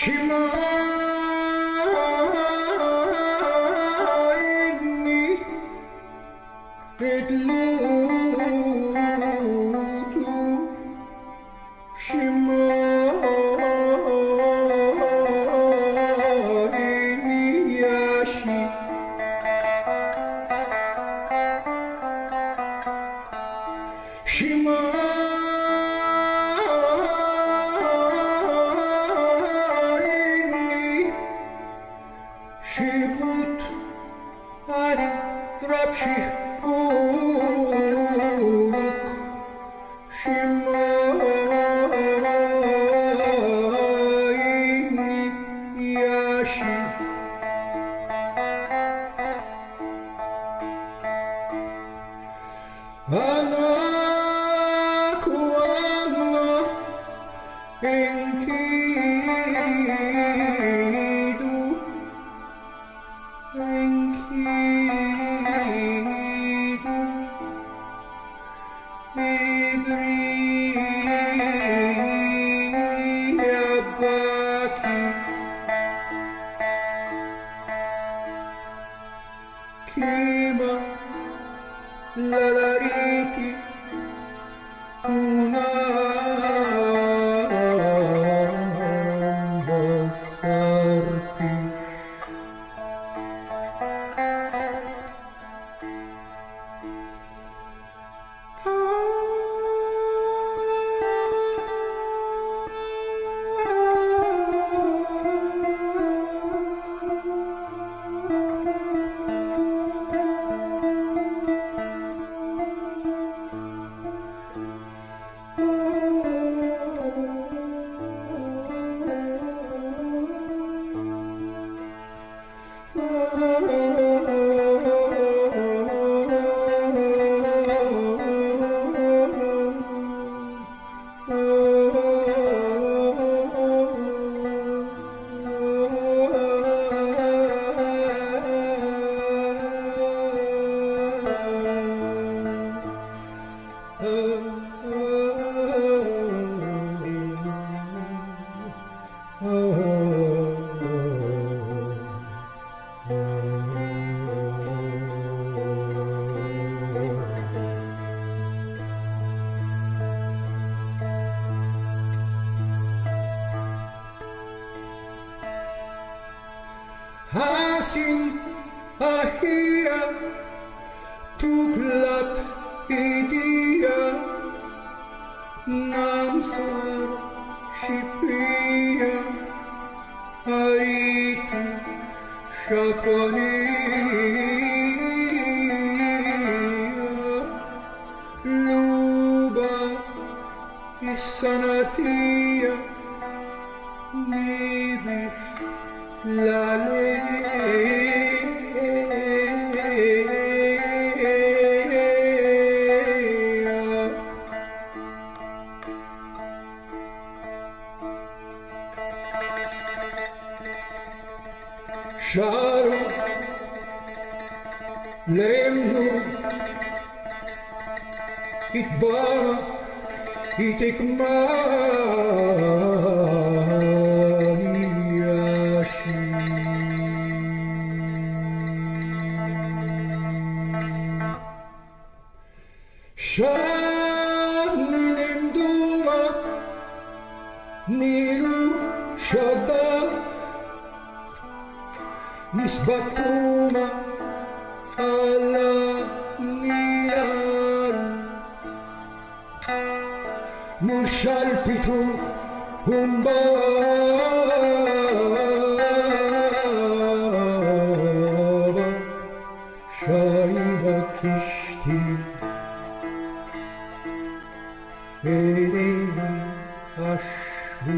și mai et lutu și mai iași și și put are drap și uruc și mai iași Ana cu Ana închidu idria baki kima lalariti una basarti Hasim ahia tuklat idia namsar shipia aitu shakonia luba isanatia nibish lale Sharu lemnu itbara itikmayashi Shanim duma nilu shada nisbatuma ala niyal mushalpitu humba shayda kishti erevi ashvu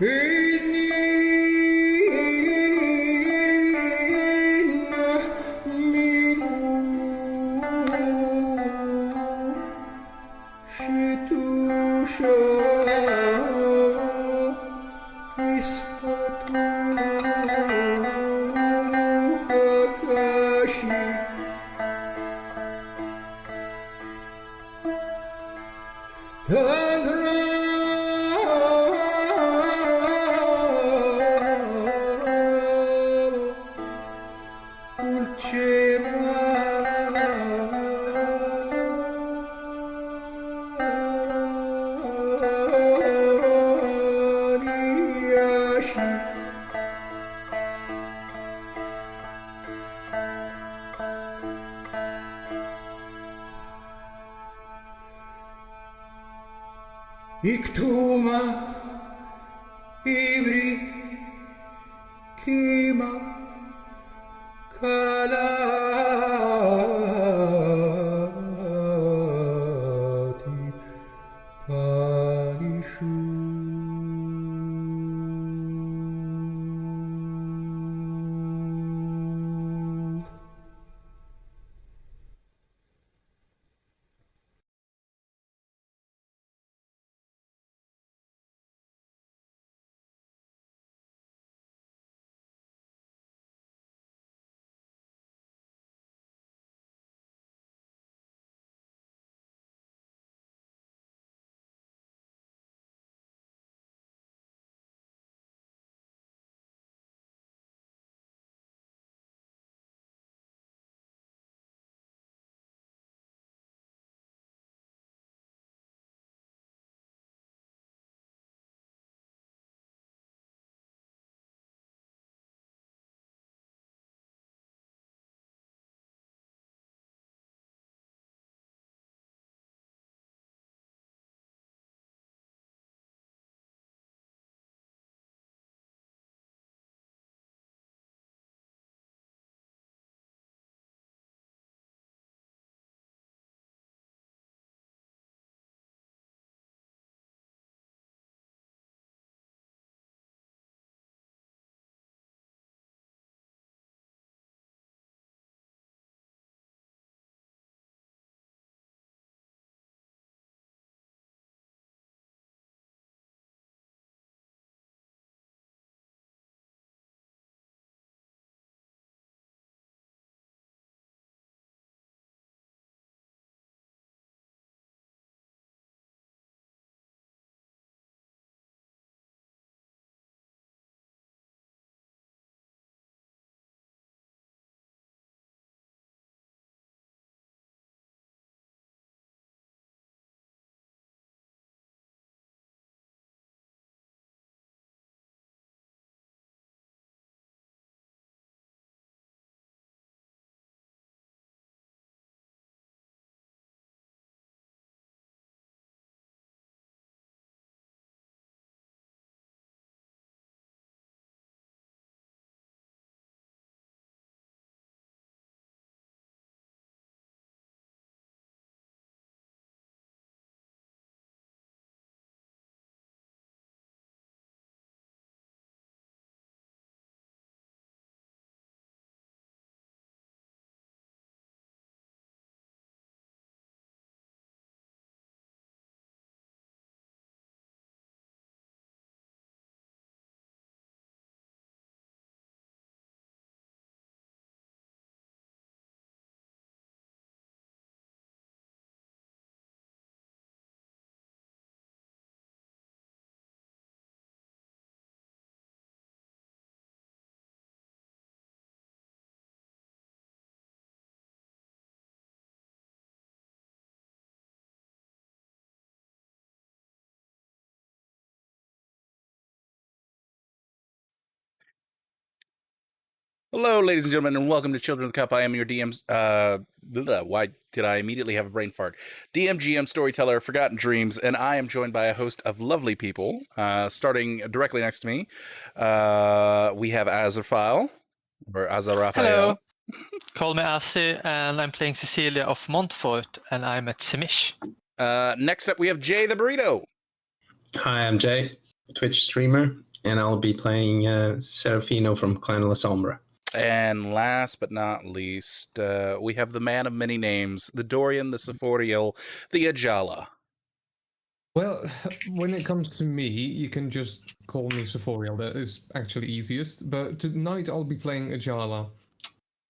Inni T'andrò ulcera Iktuma ibri kima kalati parishu Hello, ladies and gentlemen, and welcome to Children of the Cup. I am your DM's. Why did I immediately have a brain fart? DMGM storyteller, Forgotten Dreams, and I am joined by a host of lovely people. Starting directly next to me, we have Azraphile, or Azaraphale. Hello, call me Asi, and I'm playing Cecilia of Montfort, and I'm at Simish. Next up, we have Jay the Burrito. Hi, I'm Jay, Twitch streamer, and I'll be playing Serafino from Clan La Sombra. And last but not least, we have the man of many names, the Dorian, the Sephorial, the Ajala. Well, when it comes to me, you can just call me Sephorial. That is actually easiest. But tonight I'll be playing Ajala.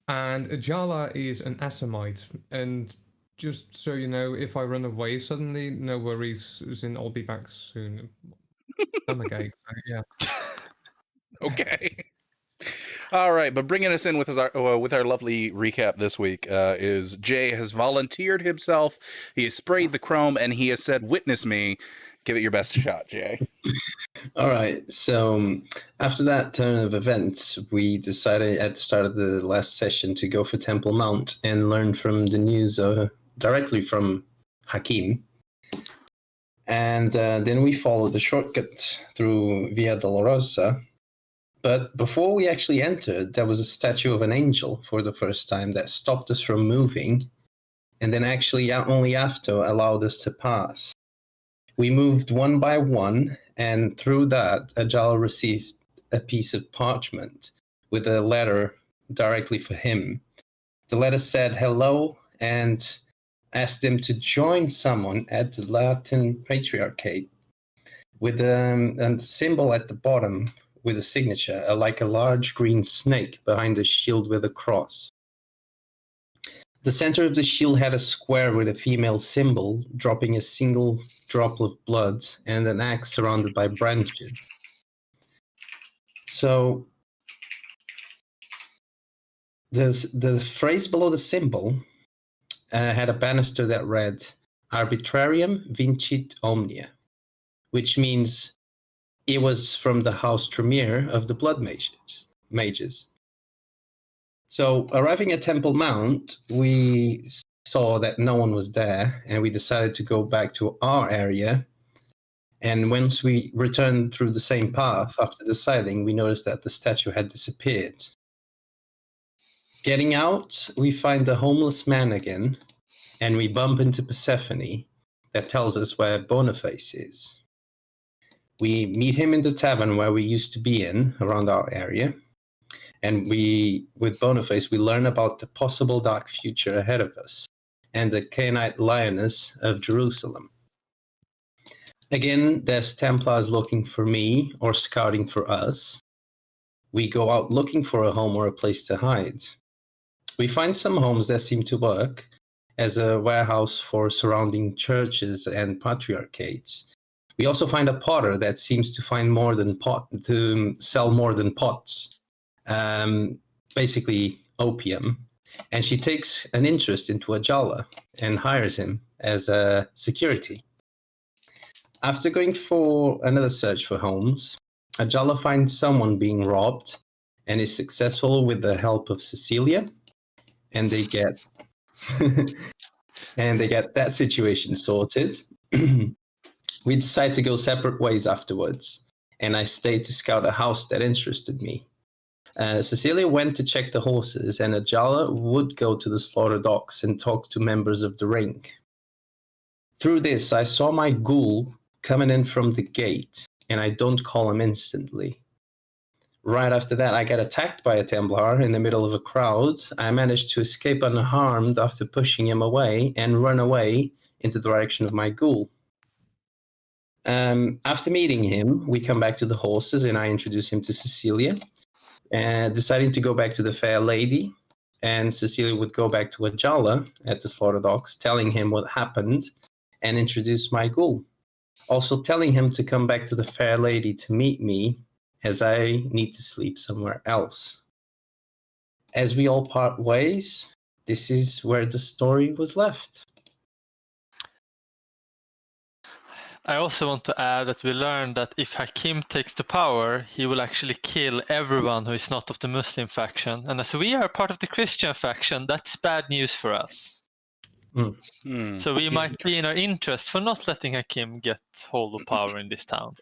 And Ajala is an Assamite. And just so you know, if I run away suddenly, no worries. As in, I'll be back soon. Stomachache. Yeah. Okay. All right, but bringing us in with our lovely recap this week is Jay has volunteered himself. He has sprayed the chrome, and he has said, "Witness me." Give it your best shot, Jay. All right. So after that turn of events, we decided at the start of the last session to go for Temple Mount and learn from the news directly from Hakim. And then we followed the shortcut through Via Dolorosa. But before we actually entered, there was a statue of an angel for the first time that stopped us from moving, and then actually only after allowed us to pass. We moved one by one, and through that, Ajala received a piece of parchment with a letter directly for him. The letter said hello and asked him to join someone at the Latin Patriarchate with a symbol at the bottom with a signature, like a large green snake behind the shield with a cross. The center of the shield had a square with a female symbol dropping a single drop of blood and an axe surrounded by branches. So the phrase below the symbol had a banister that read Arbitrarium Vincit Omnia, which means it was from the House Tremere of the Blood Mages. So arriving at Temple Mount, we saw that no one was there, and we decided to go back to our area. And once we returned through the same path after deciding, we noticed that the statue had disappeared. Getting out, we find the homeless man again, and we bump into Persephone that tells us where Boniface is. We meet him in the tavern where we used to be in, around our area. And with Boniface, we learn about the possible dark future ahead of us and the Canaanite lioness of Jerusalem. Again, there's Templars looking for me or scouting for us. We go out looking for a home or a place to hide. We find some homes that seem to work as a warehouse for surrounding churches and patriarchates. We also find a potter that seems to sell more than pots. Basically opium, and she takes an interest into Ajala and hires him as a security. After going for another search for homes, Ajala finds someone being robbed and is successful with the help of Cecilia, and they get that situation sorted. We decide to go separate ways afterwards, and I stayed to scout a house that interested me. Cecilia went to check the horses, and Ajala would go to the slaughter docks and talk to members of the ring. Through this, I saw my ghoul coming in from the gate, and I don't call him instantly. Right after that, I get attacked by a Templar in the middle of a crowd. I managed to escape unharmed after pushing him away and run away into the direction of my ghoul. After meeting him, we come back to the horses, and I introduce him to Cecilia. And deciding to go back to the Fair Lady, and Cecilia would go back to Ajala at the slaughter docks, telling him what happened and introduce my ghoul. Also telling him to come back to the Fair Lady to meet me, as I need to sleep somewhere else. As we all part ways, this is where the story was left. I also want to add that we learned that if Hakim takes the power, he will actually kill everyone who is not of the Muslim faction. And as we are part of the Christian faction, that's bad news for us. So we might be in our interest for not letting Hakim get hold of power in this town.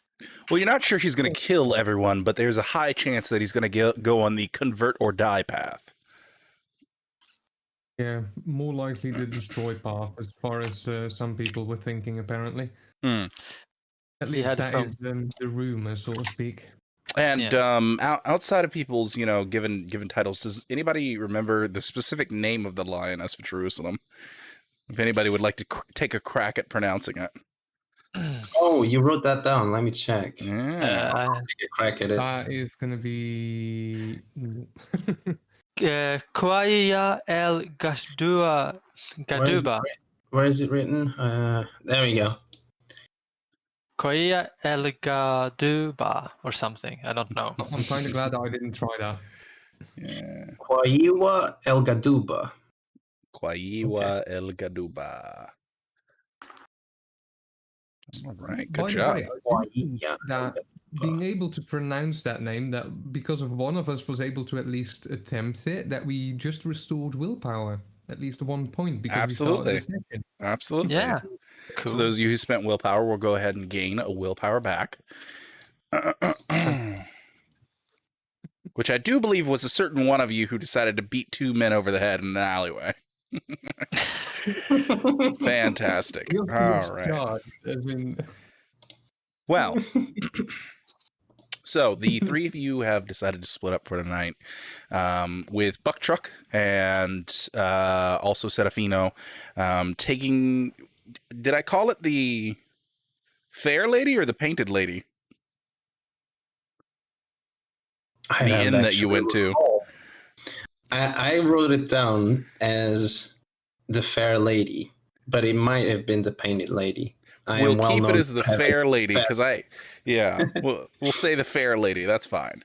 Well, you're not sure he's going to kill everyone, but there's a high chance that he's going to go on the convert or die path. Yeah, more likely the destroy path, as far as some people were thinking, apparently. At least that is the rumor, so to speak. And outside of people's, given titles, does anybody remember the specific name of the lioness of Jerusalem? If anybody would like to take a crack at pronouncing it. Oh, you wrote that down. Let me check. Yeah. I'll take a crack at it. That is going to be... Quaya El Gaduba. Where is it written? There we go. Quaya El Gaduba or something. I don't know. I'm kind of glad I didn't try that. Yeah. Quaiwa El Gaduba. Quaiwa El Gaduba. All right, good By job. the way, that being able to pronounce that name, that because of one of us was able to at least attempt it, that we just restored willpower, at least 1 point because Absolutely. we started the second. Absolutely. Yeah. Cool. So those of you who spent willpower will go ahead and gain a willpower back. Which I do believe was a certain one of you who decided to beat 2 men over the head in an alleyway. Fantastic. All right. Charged, as in... Well, so the 3 of you have decided to split up for the night, with Buck Truck and also Serafino taking. Did I call it the fair lady or the painted lady? The inn that you went to. I wrote it down as the fair lady, but it might have been the painted lady. We'll keep it as the fair lady because we'll say the fair lady. That's fine.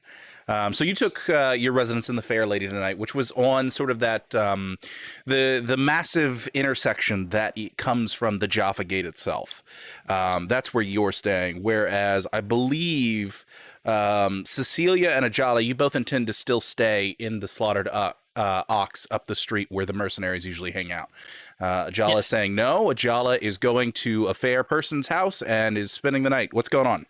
So you took your residence in the Fair Lady tonight, which was on sort of that the massive intersection that comes from the Jaffa Gate itself. That's where you're staying. Whereas I believe Cecilia and Ajala, you both intend to still stay in the Slaughtered Ox up the street where the mercenaries usually hang out. Ajala is saying no. Ajala is going to a fair person's house and is spending the night. What's going on?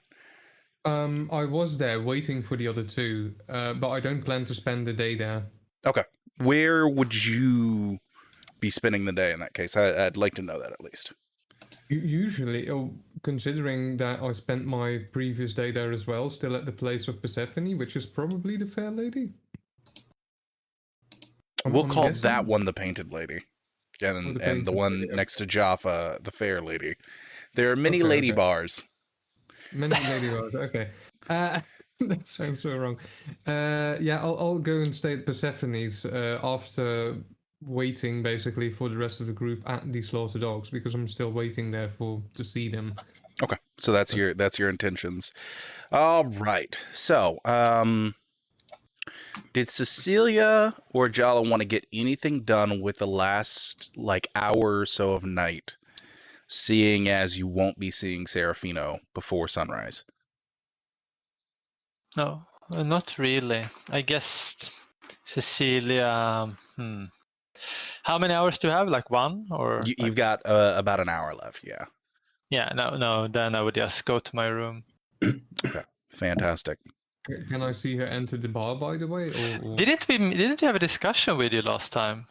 I was there waiting for the other two, but I don't plan to spend the day there. Okay. Where would you be spending the day in that case? I'd like to know that at least. Usually, considering that I spent my previous day there as well, still at the place of Persephone, which is probably the Fair Lady. We'll call that one the Painted Lady. And the one lady, next to Jaffa, the Fair Lady. There are many lady bars. Many lady bars, okay. That sounds so wrong. Yeah, I'll go and stay at Persephone's after waiting basically for the rest of the group at the Slaughtered Dogs because I'm still waiting there to see them. Okay, so that's your intentions. All right. So, did Cecilia or Jala want to get anything done with the last hour or so of night, seeing as you won't be seeing Serafino before sunrise? No, not really. I guess Cecilia. How many hours do you have? Like 1 or? You've got about an hour left. Yeah. Yeah. No. Then I would just go to my room. Okay. Fantastic. Can I see her enter the bar, by the way? Or... Didn't we have a discussion with you last time?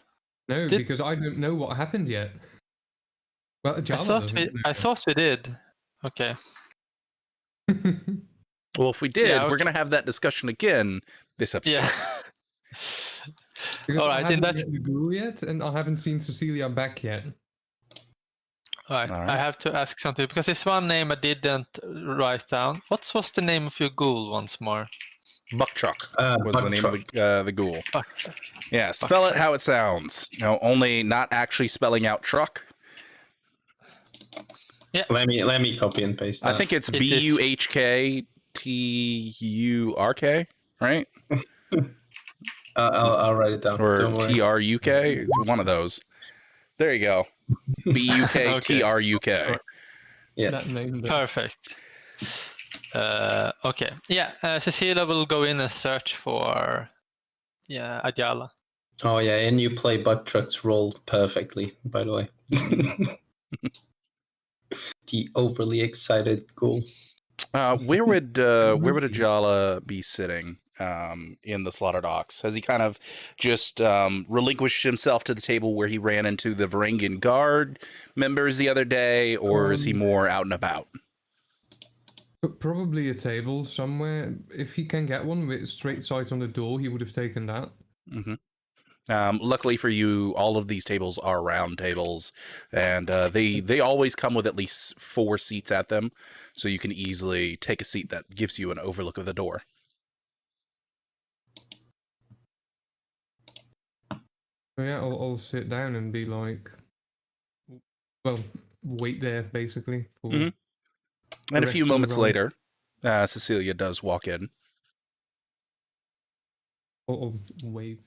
No, because I don't know what happened yet. Well, I thought we did. Okay. Well, if we did, Yeah, we're gonna have that discussion again this episode. Yeah. All right, I haven't met the ghoul yet, and I haven't seen Cecilia back yet. All right. I have to ask something because there's one name I didn't write down. What was the name of your ghoul once more? Buckchuck was the name of the ghoul. Buckchuck. Yeah, spell it how it sounds. Only not actually spelling out truck. Yeah. Let me copy and paste that. I think it's Buhkturk, right? I'll write it down. Or Truk, one of those. There you go. Buktruk. Yes. Perfect. Okay. Yeah. Cecilia will go in and search for Ajala. Oh yeah, and you play Buck Truck's role perfectly, by the way. The overly excited ghoul. Where would Ajala be sitting in the Slaughtered Ox? Has he kind of just relinquished himself to the table where he ran into the Varangian Guard members the other day, or is he more out and about? Probably a table somewhere. If he can get one with straight sight on the door, he would have taken that. Mm-hmm. Luckily for you, all of these tables are round tables, and they always come with at least 4 seats at them, so you can easily take a seat that gives you an overlook of the door. Yeah, I'll sit down and be like, well, wait there basically for Mhm. the And a few rest of the moments ride. later, Cecilia does walk in. Or wave.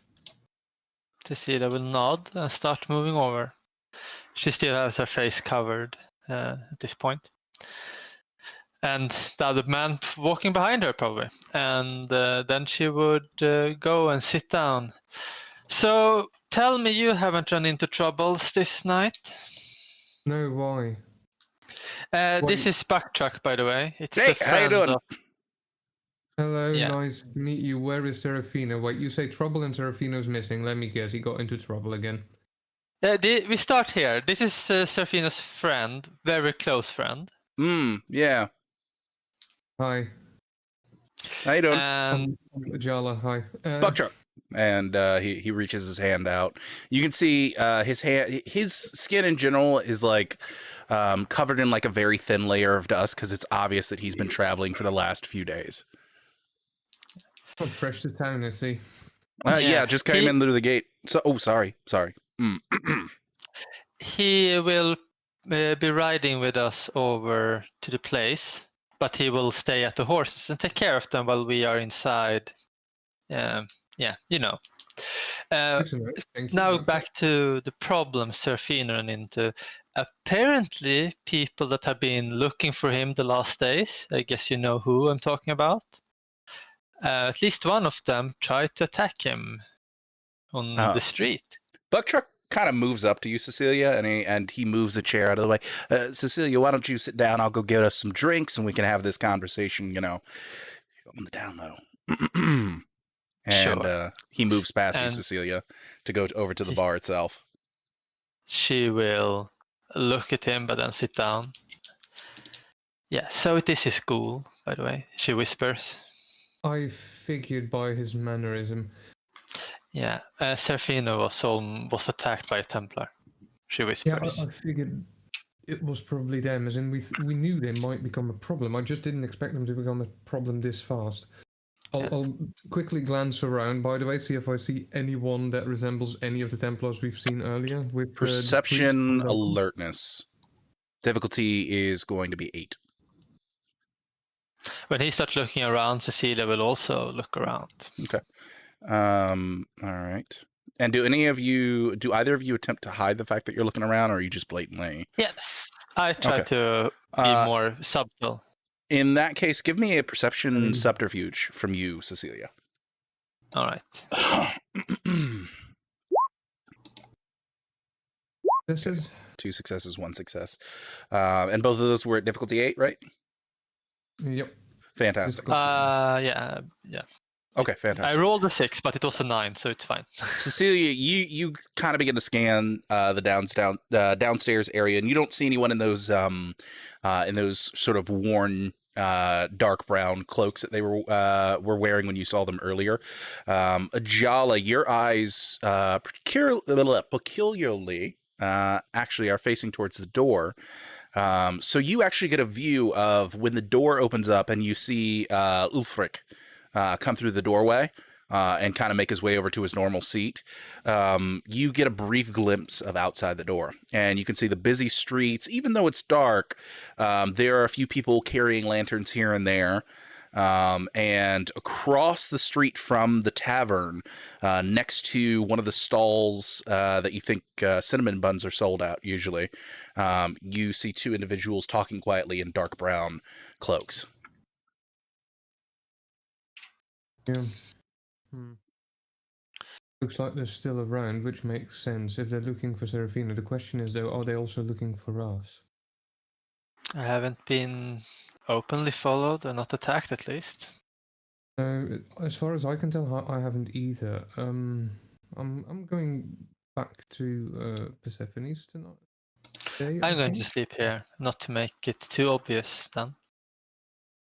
Cecilia will nod and start moving over. She still has her face covered at this point. And the other man walking behind her, probably. And then she would go and sit down. So, tell me you haven't run into troubles this night? No, why? This Wait. is Bucktruck, by the way. It's Hey, a how you friend doing? of... Hello, Yeah. nice to meet you. Where is Serafina? Wait, you say trouble and Serafino's missing. Let me guess, he got into trouble again. We start here. This is Serafina's friend, very close friend. Yeah. Hi. How you doing? And Jala, hi. Bucktruck. And he reaches his hand out. You can see his skin in general is like covered in like a very thin layer of dust because it's obvious that he's been traveling for the last few days. I'm fresh to town, I see. Yeah, just came in through the gate. So, sorry. He will be riding with us over to the place, but he will stay at the horses and take care of them while we are inside. Yeah, you know. Excellent. Thank you. Now Okay. back to the problem Serafina ran into. Apparently, people that have been looking for him the last days, I guess you know who I'm talking about. At least one of them tried to attack him on the street. Bucktruck kind of moves up to you, Cecilia, and he moves a chair out of the way. Cecilia, why don't you sit down? I'll go get us some drinks and we can have this conversation, on the down low. And Sure. he moves past you, And Cecilia, to go over to the bar itself. She will look at him, but then sit down. Yeah, so it is his school, by the way, she whispers. I figured by his mannerism. Yeah, Serafina was attacked by a Templar, she Yeah, whispers. I figured it was probably them, as in we knew they might become a problem. I just didn't expect them to become a problem this fast. I'll quickly glance around, by the way, see if I see anyone that resembles any of the Templars we've seen earlier. With Perception alertness. Difficulty is going to be 8. When he starts looking around, Cecilia will also look around. Okay. All right. And do either of you attempt to hide the fact that you're looking around, or are you just blatantly? Yes, I try to be more subtle. In that case, give me a perception subterfuge from you, Cecilia. All right. This is 2 successes, 1 success. And both of those were at difficulty 8, right? Yep. Fantastic. Yeah. Okay, fantastic. I rolled a 6, but it was a 9, so it's fine. Cecilia, you kind of begin to scan the downstairs area, and you don't see anyone in those sort of worn dark brown cloaks that they were wearing when you saw them earlier. Ajala, your eyes peculiarly actually are facing towards the door. So you actually get a view of when the door opens up and you see Ulfric come through the doorway and kind of make his way over to his normal seat. You get a brief glimpse of outside the door, and you can see the busy streets. Even though it's dark, there are a few people carrying lanterns here and there. And across the street from the tavern, next to one of the stalls that you think cinnamon buns are sold at usually, you see 2 individuals talking quietly in dark brown cloaks. Yeah. Looks like they're still around, which makes sense. If they're looking for Serafina, the question is though, are they also looking for us? I haven't been openly followed or not attacked, at least. As far as I can tell, I haven't either. I'm going back to Persephone's tonight. I'm going to sleep here, not to make it too obvious then.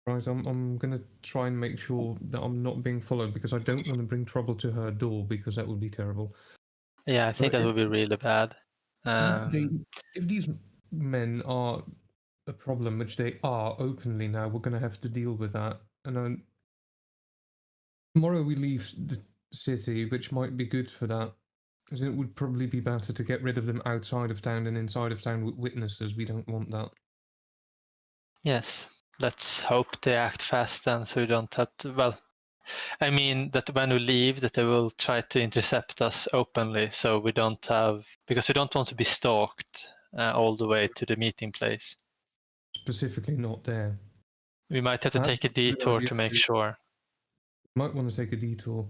Right, I'm gonna try and make sure that I'm not being followed, because I don't want to bring trouble to her door, because that would be terrible. Yeah, I think that would be really bad. If these men are a problem, which they are openly now, we're gonna have to deal with that. And tomorrow we leave the city, which might be good for that. As it would probably be better to get rid of them outside of town than inside of town with witnesses. We don't want that. Yes, let's hope they act fast then, so we don't have to. Well, I mean that when we leave, that they will try to intercept us openly, so we don't have, because we don't want to be stalked all the way to the meeting place. Specifically not there. We might have to That's take a a good detour idea, to make too. sure. Might want to take a detour.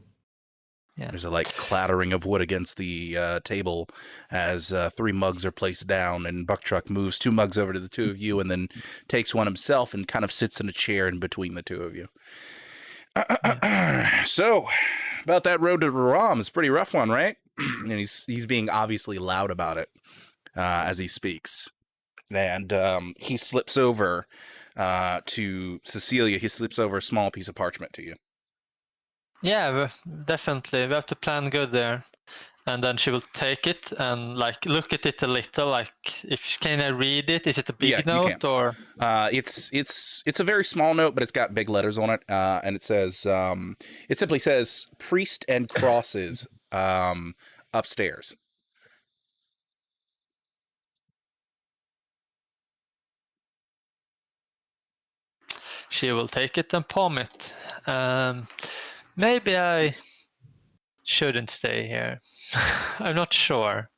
Yeah. There's a like clattering of wood against the table as 3 mugs are placed down, and Bucktruck moves 2 mugs over to the 2 of you, and then takes one himself and kind of sits in a chair in between the 2 of you. So, about that road to Ram, it's a pretty rough one, right? And he's being obviously loud about it as he speaks, and he slips over to Cecilia. He slips over a small piece of parchment to you. Yeah, definitely. We have to plan good there. And then she will take it and like look at it a little. Like, if can I read it? Is it a big Yeah, you note can. or? It's a very small note, but it's got big letters on it, and it says it simply says priest and crosses upstairs. She will take it and palm it. Maybe I shouldn't stay here. I'm not sure.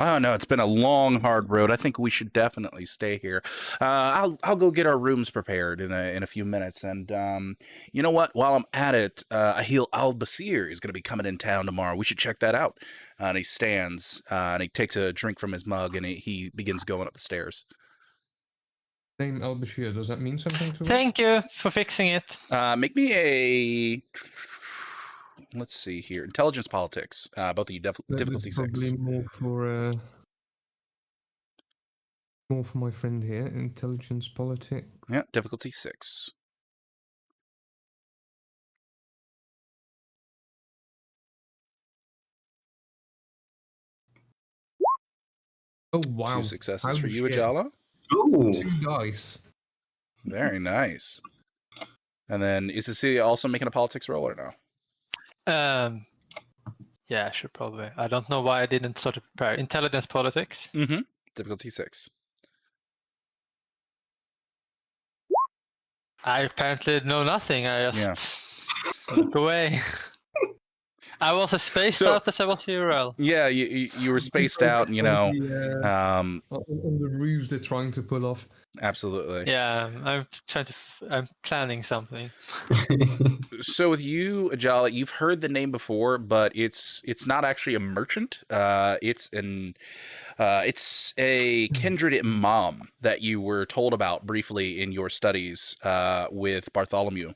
Oh no, it's been a long, hard road. I think we should definitely stay here. I'll go get our rooms prepared in a few minutes, and you know what? While I'm at it, Ahil Al-Basir is going to be coming in town tomorrow. We should check that out. And he stands and he takes a drink from his mug, and he begins going up the stairs. Name Al-Bashir, does that mean something to us? Thank you for fixing it. Make me a, let's see here, intelligence politics. Both of you, difficulty That's 6. probably more for my friend here. Intelligence politics. Yeah, difficulty 6. Oh wow! 2 successes How for you, shit. Ajala. Ooh. 2 dice. Very nice. And then is Cecilia also making a politics roll or no? Yeah, sure, probably. I don't know why I didn't start to prepare. Intelligence politics. Mm-hmm. Difficulty 6. I apparently know nothing. I just look away. I was a spaced out as I was URL. Yeah, you were spaced out, and On the ruse they're trying to pull off. Absolutely. Yeah, I'm planning something. So with you, Ajala, you've heard the name before, but it's not actually a merchant. It's a kindred imam that you were told about briefly in your studies with Bartholomew.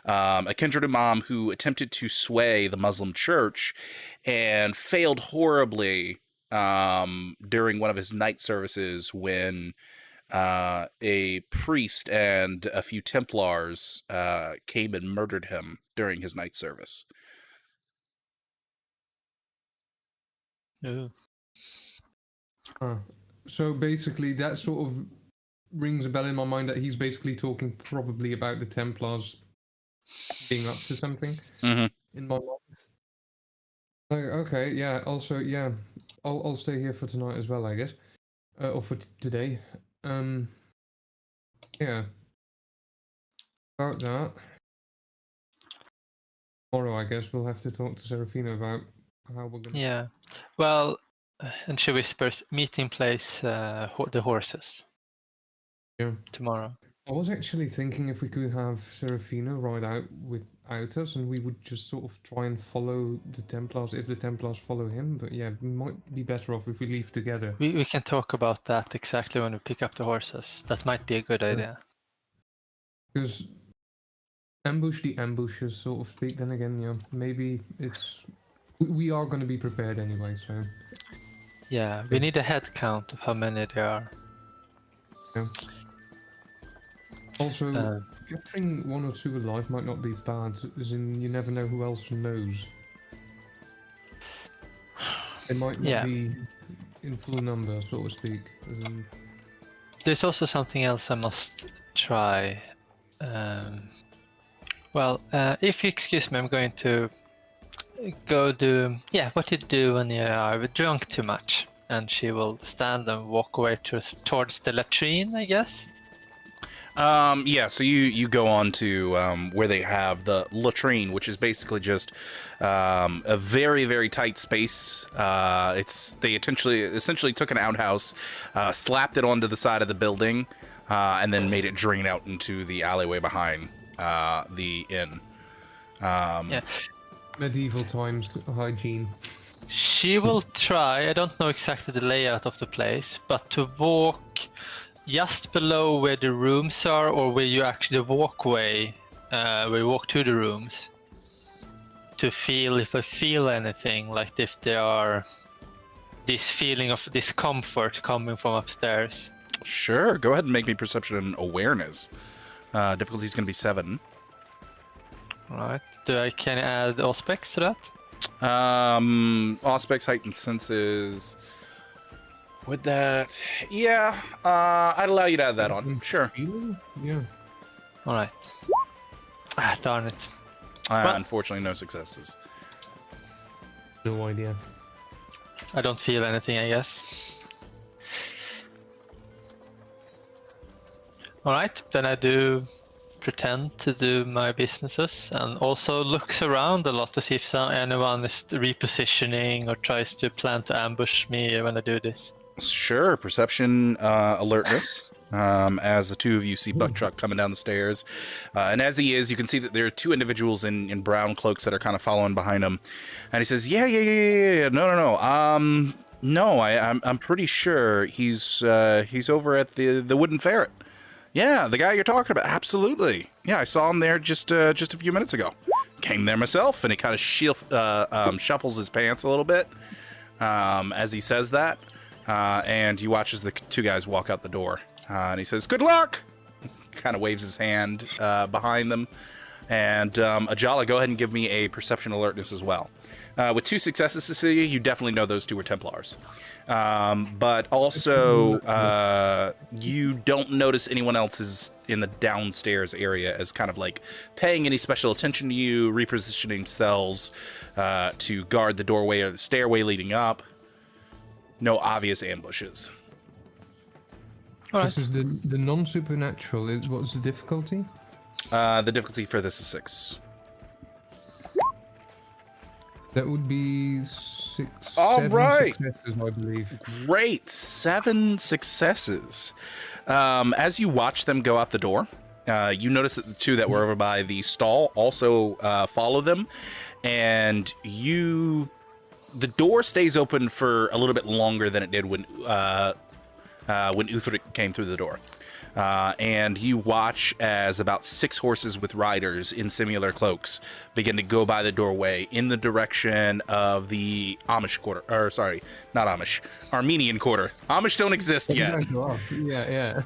A kindred imam who attempted to sway the Muslim church and failed horribly during one of his night services when a priest and a few Templars came and murdered him during his night service. Ooh. So basically, that sort of rings a bell in my mind that he's basically talking probably about the Templars being up to something. Mm-hmm. In my mind. Like, okay, yeah. Also, yeah, I'll stay here for tonight as well, I guess, or for today. Yeah. About that. Tomorrow, I guess we'll have to talk to Serafina about how we're gonna. Yeah. Well, and she whispers, meeting place, the horses. Yeah. Tomorrow. I was actually thinking if we could have Serafina ride out without us, and we would just sort of try and follow the Templars if the Templars follow him. But yeah, we might be better off if we leave together. We can talk about that exactly when we pick up the horses. That might be a good idea. Because ambush the ambushers, sort of speak. Then again, yeah, maybe we are going to be prepared anyway. So Yeah, we need a head count of how many there are. yeah. Also, capturing 1 or 2 alive might not be bad, as in you never know who else knows. They might not be in full number, so to speak. As in... There's also something else I must try. Well, if you excuse me, I'm going to go do what you do when you are drunk too much, and she will stand and walk away towards the latrine, I guess. Yeah, so you go on to where they have the latrine, which is basically just a very, very tight space. They essentially took an outhouse, slapped it onto the side of the building, and then made it drain out into the alleyway behind the inn. Yeah. Medieval times hygiene. She will try, I don't know exactly the layout of the place, but to walk just below where the rooms are, or where you actually walkway, where you walk to the rooms, to feel if I feel anything, like if there are this feeling of discomfort coming from upstairs. Sure, go ahead and make me perception and awareness. Difficulty is going to be 7. Alright, can I add aspects to that? Auspex, heightened senses. Would that? Yeah, I'd allow you to add that on. Sure. Feeling? Yeah. Alright. Darn it. Unfortunately, no successes. No idea. I don't feel anything, I guess. Alright, then I do pretend to do my businesses, and also looks around a lot to see if anyone is repositioning or tries to plan to ambush me when I do this. Sure, perception, alertness. As the two of you see Buckchuck coming down the stairs, and as he is, you can see that there are 2 individuals in brown cloaks that are kind of following behind him. And he says, "Yeah, no. I'm pretty sure he's over at the Wooden Ferret. Yeah, the guy you're talking about. Absolutely. Yeah, I saw him there just a few minutes ago. Came there myself." And he kind of shuffles his pants a little bit as he says that. And you watch as the 2 guys walk out the door. And he says, "Good luck!" Kind of waves his hand behind them. And Ajala, go ahead and give me a perception alertness as well. With 2 successes, Cecilia, you definitely know those 2 were Templars. But also, you don't notice anyone else is in the downstairs area as kind of like paying any special attention to you, repositioning themselves to guard the doorway or the stairway leading up. No obvious ambushes. Alright. This is the non-supernatural. What's the difficulty? The difficulty for this is 6. That would be 6. All 7 right. successes, I believe. Great, 7 successes. As you watch them go out the door, you notice that the 2 that were over by the stall also follow them, and the door stays open for a little bit longer than it did when Uthric came through the door. And you watch as about 6 horses with riders in similar cloaks begin to go by the doorway in the direction of the Amish quarter. Or, sorry, not Amish. Armenian quarter. Amish don't exist yet. Yeah.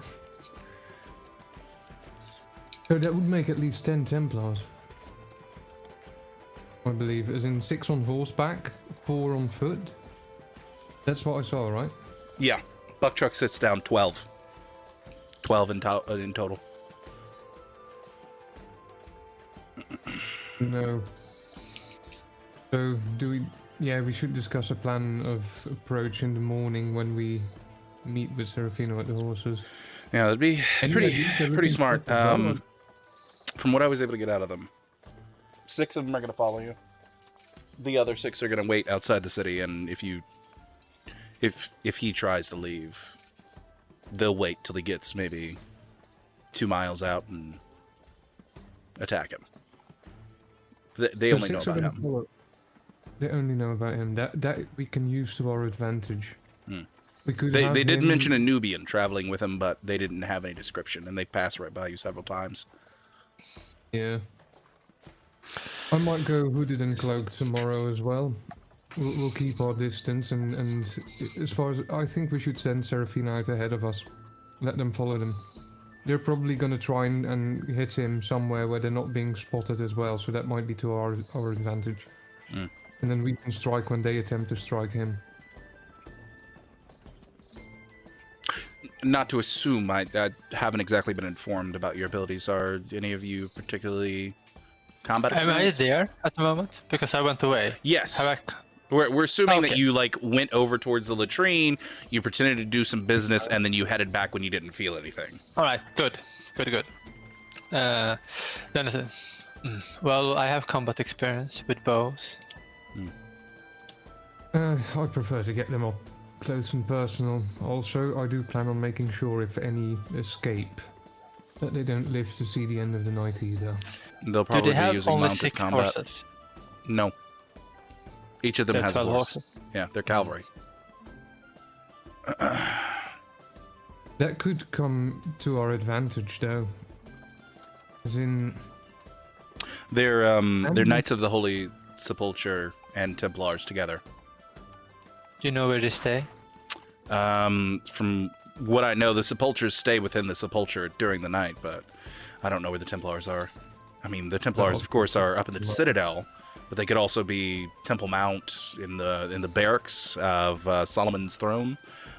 So that would make at least 10 Templars. I believe, as in 6 on horseback, 4 on foot. That's what I saw, right? Yeah. Buckchuck sits down 12. 12 in total. No. So do we? Yeah, we should discuss a plan of approach in the morning when we meet with Serafino at the horses. Yeah, that'd be Any pretty ideas they're pretty looking smart. for as well? From what I was able to get out of them, 6 of them are going to follow you. The other 6 are going to wait outside the city, and if he tries to leave, they'll wait till he gets maybe 2 miles out and attack him. They only know 6 about of them him. follow- They only know about him. That we can use to our advantage. We could. They have did him- mention a Nubian traveling with him, but they didn't have any description, and they passed right by you several times. Yeah. I might go hooded and cloaked tomorrow as well. We'll keep our distance, and as far as I think, we should send Serafina out ahead of us. Let them follow them. They're probably going to try and hit him somewhere where they're not being spotted as well, so that might be to our advantage. And then we can strike when they attempt to strike him. Not to assume, I haven't exactly been informed about your abilities. Are any of you particularly combat Am I experience? there at the moment? Because I went away. Yes. Have I... We're assuming that Okay. you like went over towards the latrine, you pretended to do some business, and then you headed back when you didn't feel anything. All right, good. Then it's well, I have combat experience with bows. I prefer to get them up close and personal. Also, I do plan on making sure if any escape, that they don't live to see the end of the night either. They'll Do probably they be have using only mounted 6 combat. horses? No. Each of them They're has a 12 horse. horses. Yeah, they're cavalry. That could come to our advantage, though. As in, They're Knights of the Holy Sepulchre and Templars together. Do you know where they stay? From what I know, the Sepulchres stay within the Sepulchre during the night, but I don't know where the Templars are. I mean, the Templars, of course, are up in the Citadel, but they could also be Temple Mount in the barracks of Solomon's Throne.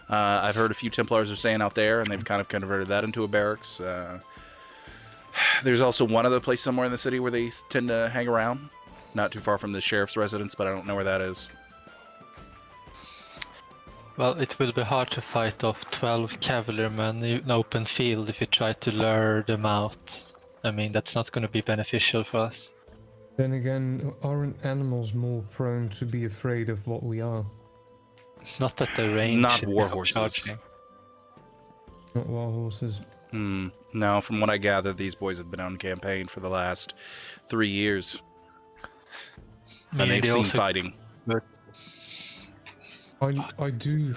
I've heard a few Templars are staying out there, and they've kind of converted that into a barracks. There's also one other place somewhere in the city where they tend to hang around, not too far from the sheriff's residence, but I don't know where that is. Well, it will be hard to fight off 12 cavalrymen in an open field if you try to lure them out. I mean, that's not going to be beneficial for us. then again, aren't animals more prone to be afraid of what we are? Not at the range. Not if war they're horses. charging. Not wild horses. No, from what I gather, these boys have been on campaign for the last 3 years, and Maybe they've they seen also- fighting. I do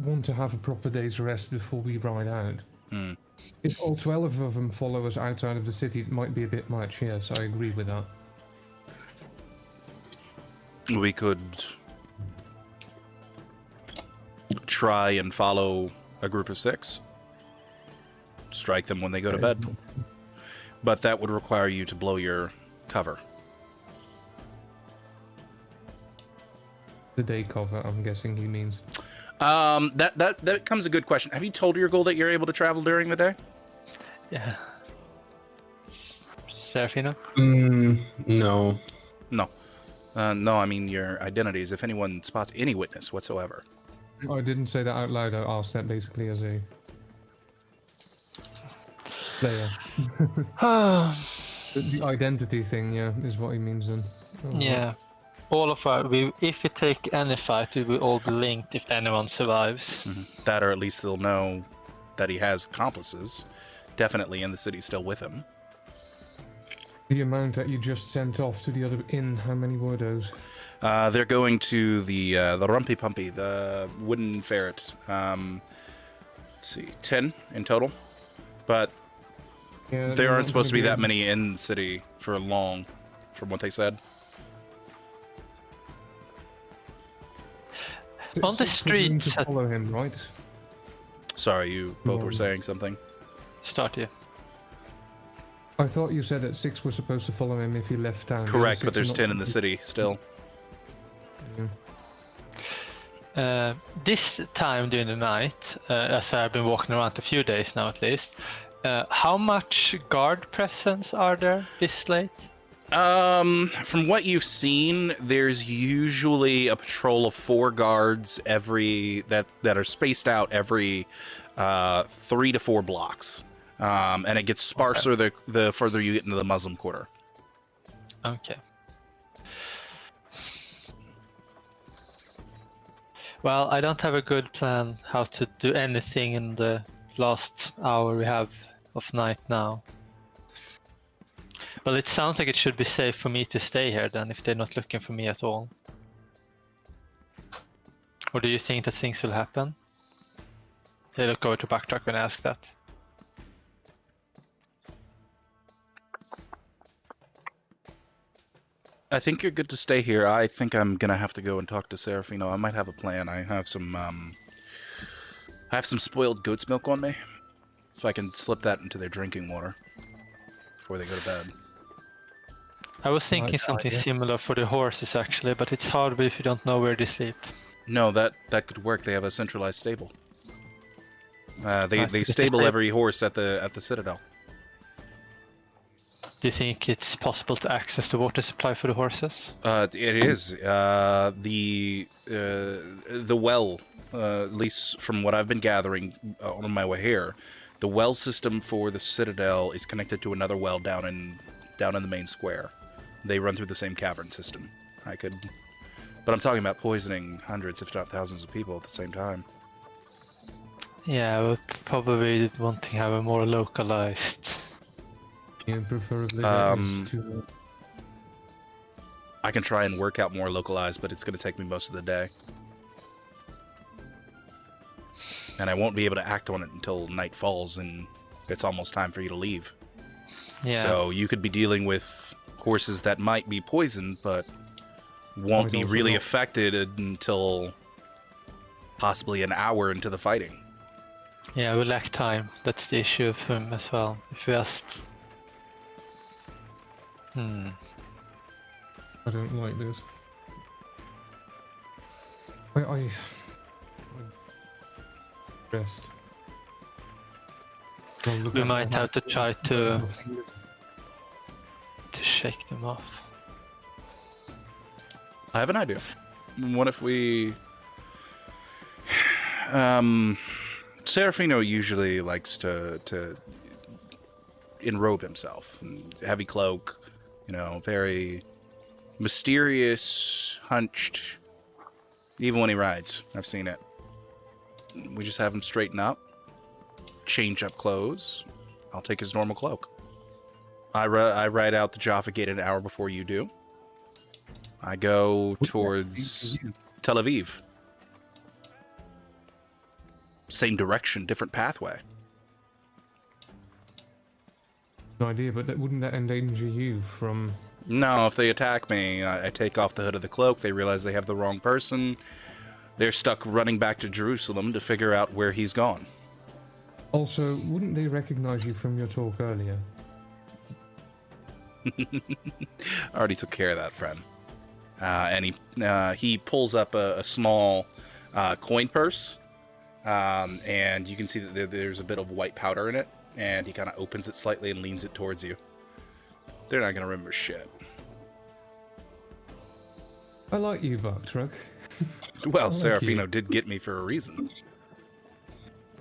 want to have a proper day's rest before we ride out. If all 12 of them follow us outside of the city, it might be a bit much, yes, I agree with that. We could try and follow a group of 6. Strike them when they go to bed. But that would require you to blow your cover. The day cover, I'm guessing he means. That comes a good question. Have you told your goal that you're able to travel during the day? Yeah. Serafino? No. No. No, I mean your identities. If anyone spots any witness whatsoever. I didn't say that out loud, I asked that basically as a player. The identity thing, yeah, is what he means then. Oh, Yeah. All of if we take any fight, we will all be linked if anyone survives. That, or at least they'll know that he has accomplices. Definitely in the city still with him. The amount that you just sent off to the other inn, how many were those? They're going to the Rumpy Pumpy, the wooden ferret. Let's see, 10 in total. But Yeah, there they're aren't not supposed to be gonna that many in the city for long, from what they said. On the Six were going streets to at- follow him, right? Sorry, you both were No. saying something. Start you. I thought you said that 6 were supposed to follow him if he left town. The other Correct, 6 but were there's not 10 in the supposed city still. This time during the night, as I've been walking around a few days now at least, how much guard presence are there this late? From what you've seen, there's usually a patrol of 4 guards that are spaced out every 3 to 4 blocks. And it gets sparser the further you get into the Muslim Quarter. Okay. Well, I don't have a good plan how to do anything in the last hour we have of night now. Well, it sounds like it should be safe for me to stay here then, if they're not looking for me at all. Or do you think that things will happen? I look over to Backtrack when I ask that. I think you're good to stay here. I think I'm gonna have to go and talk to Serafino. I might have a plan. I have some spoiled goat's milk on me, so I can slip that into their drinking water before they go to bed. I was thinking Right, something yeah. similar for the horses actually, but it's hard if you don't know where they sleep. No, that could work. They have a centralized stable. They Nice. stable every horse at the Citadel. Do you think it's possible to access the water supply for the horses? It is the well. At least from what I've been gathering on my way here, the well system for the Citadel is connected to another well down in the main square. They run through the same cavern system. But I'm talking about poisoning hundreds, if not thousands, of people at the same time. Yeah, I would probably want to have a more localized. Yeah, preferably. To... I can try and work out more localized, but it's going to take me most of the day. And I won't be able to act on it until night falls and it's almost time for you to leave. Yeah. So you could be dealing with horses that might be poisoned, but won't be really affected until possibly an hour into the fighting. Yeah, we lack time. That's the issue of him as well. If we just... I don't like this. I rest. We might have to try to shake them off. I have an idea. What if we... Serafino usually likes to enrobe himself. Heavy cloak, very mysterious, hunched. Even when he rides, I've seen it. We just have him straighten up, change up clothes. I'll take his normal cloak. I ride out the Jaffa Gate an hour before you do. I go towards Tel Aviv. Same direction, different pathway. No idea, but wouldn't that endanger you from... No, if they attack me, I take off the hood of the cloak, they realize they have the wrong person. They're stuck running back to Jerusalem to figure out where he's gone. Also, wouldn't they recognize you from your talk earlier? I already took care of that, friend. And he pulls up a small coin purse, and you can see that there's a bit of white powder in it, and he kind of opens it slightly and leans it towards you. They're not going to remember shit. I like you, Barktruck. Well, Thank you. Serafino did get me for a reason.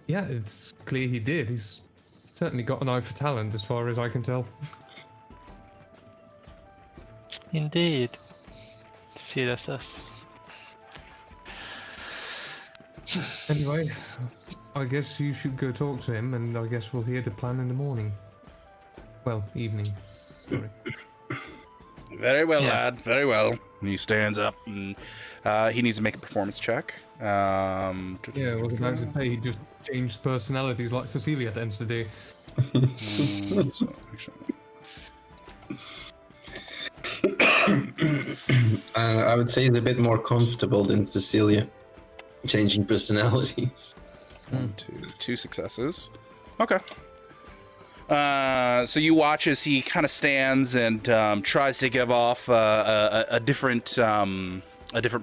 Yeah, it's clear he did. He's certainly got an eye for talent, as far as I can tell. Indeed. CSS. Anyway, I guess you should go talk to him, and I guess we'll hear the plan in the morning. Well, evening. Sorry. Very well, Yeah. lad. Very well. And he stands up, and he needs to make a performance check. Yeah, I was about to say he just changed personalities like Cecilia tends to do. I would say he's a bit more comfortable than Cecilia, changing personalities. Two successes. Okay. So you watch as he kind of stands and tries to give off a different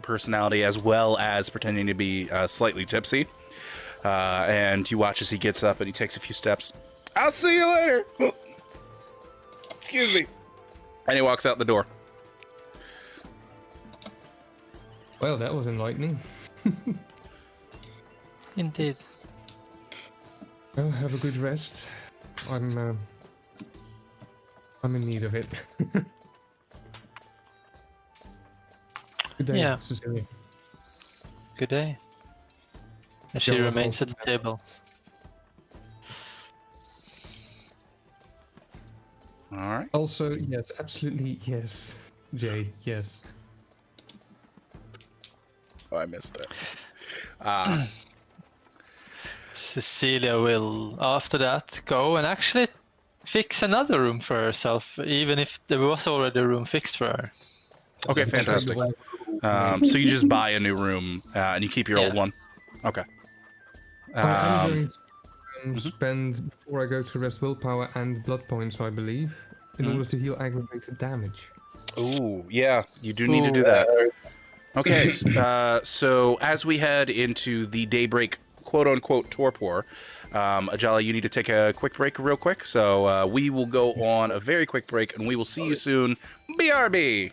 personality, as well as pretending to be slightly tipsy. And you watch as he gets up and he takes a few steps. I'll see you later. Excuse me. And he walks out the door. Well, that was enlightening. Indeed. Well, have a good rest. I'm in need of it. Good day, Yeah. Cecilia. Good day. And she Yeah, remains well, at the table. All right. Also, yes, absolutely, yes. Jay, yes. Oh, I missed it. Cecilia will, after that, go and actually fix another room for herself, even if there was already a room fixed for her. Okay, fantastic. So you just buy a new room and you keep your old Yeah. one. Okay. I'm going to spend, before I go to rest, willpower and blood points, I believe, in order to heal aggravated damage. Ooh, yeah, you do need to do that. Okay, so as we head into the daybreak quote unquote torpor. Ajala, you need to take a quick break real quick. So we will go on a very quick break and we will see you soon. BRB!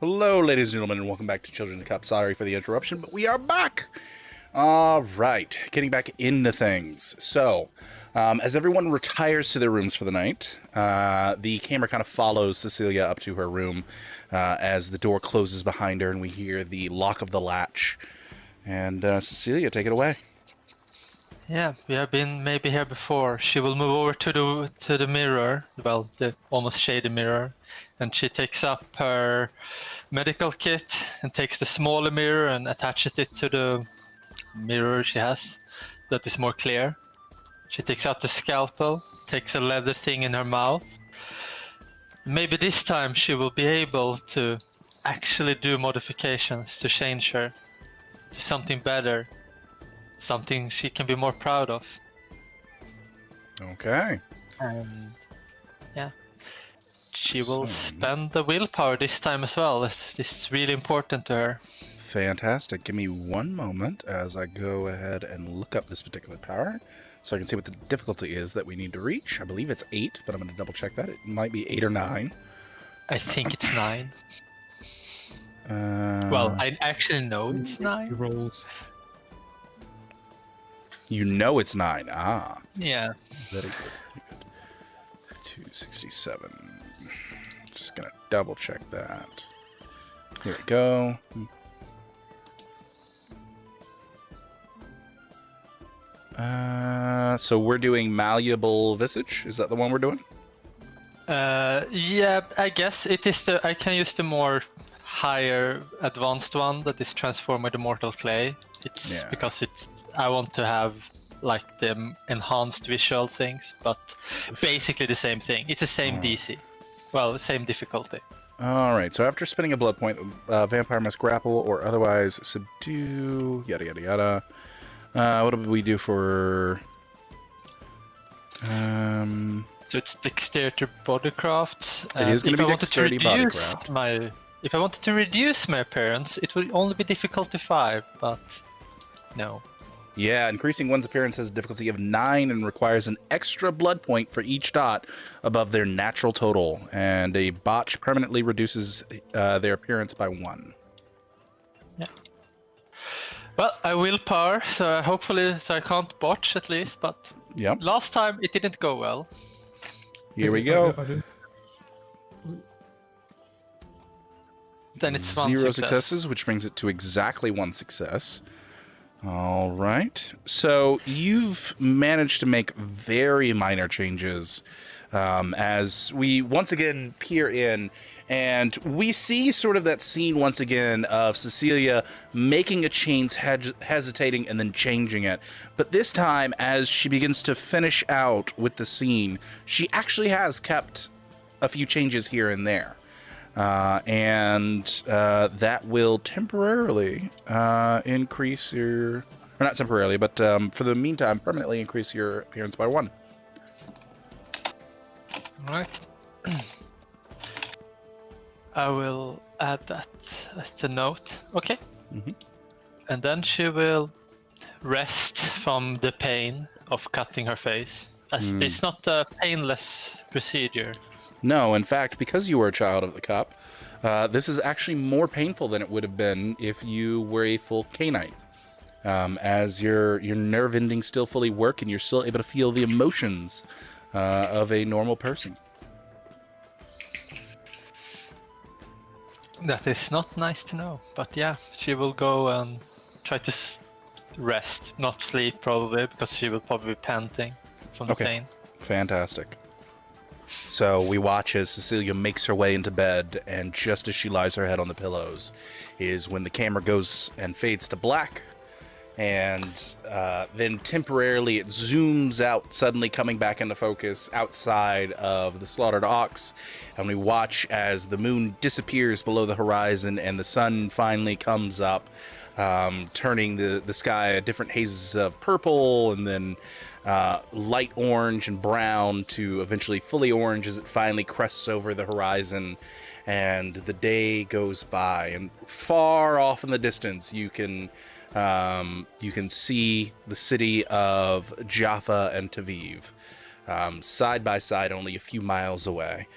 Hello, ladies and gentlemen, and welcome back to Children of the Cup. Sorry for the interruption, but we are back. All right, getting back into things. So, as everyone retires to their rooms for the night, the camera kind of follows Cecilia up to her room as the door closes behind her, and we hear the lock of the latch. And Cecilia, take it away. Yeah, we have been maybe here before. She will move over to the mirror, well, the almost shady mirror, and she takes up her medical kit and takes the smaller mirror and attaches it to the mirror she has that is more clear. She takes out the scalpel, takes a leather thing in her mouth. Maybe this time she will be able to actually do modifications to change her to something better. Something she can be more proud of. Okay. And yeah, she will spend the willpower this time as well. This is really important to her. Fantastic. Give me one moment as I go ahead and look up this particular power so I can see what the difficulty is that we need to reach. I believe it's 8, but I'm going to double check that. It might be 8 or 9. I think it's 9. Well, I actually know it's 9. Rolls. You know it's 9. Ah. Yeah. Very good. Very good. 267. Just going to double check that. Here we go. So we're doing Malleable Visage? Is that the one we're doing? Yeah, I guess it is I can use the more higher advanced one that is Transform with Immortal Clay. It's because I want to have like the enhanced visual things, but basically the same thing. It's the same DC. Well, same difficulty. Alright, so after spending a blood point, vampire must grapple or otherwise subdue, yada yada yada. What do we do for... So it's Dexterity Bodycraft. It is going to be Dexterity Bodycraft. If I wanted to reduce my appearance, it would only be difficulty 5, but no. Yeah, increasing one's appearance has a difficulty of 9 and requires an extra blood point for each dot above their natural total. And a botch permanently reduces their appearance by 1. Yeah. Well, I willpower, so I can't botch at least, but Yep. last time it didn't go well. Here we go. Then it's 1 0 success. successes, which brings it to exactly 1 success. All right. So you've managed to make very minor changes as we once again peer in, and we see sort of that scene once again of Cecilia making a change, hesitating, and then changing it. But this time, as she begins to finish out with the scene, she actually has kept a few changes here and there. And that will temporarily increase your, or not temporarily, but for the meantime, permanently increase your appearance by 1. All right. I will add that as a note. Okay. Mhm. And then she will rest from the pain of cutting her face. As it's not a painless procedure. No, in fact, because you were a child of the cup, this is actually more painful than it would have been if you were a full canine. As your nerve endings still fully work and you're still able to feel the emotions of a normal person. That is not nice to know, but yeah, she will go and try to rest, not sleep probably, because she will probably be panting from the pain. Fantastic. So we watch as Cecilia makes her way into bed, and just as she lies her head on the pillows is when the camera goes and fades to black, and then temporarily it zooms out, suddenly coming back into focus outside of the slaughtered ox, and we watch as the moon disappears below the horizon and the sun finally comes up, turning the sky different hazes of purple and then light orange and brown to eventually fully orange as it finally crests over the horizon, and the day goes by, and far off in the distance you can see the city of Jaffa and Taviv side by side, only a few miles away,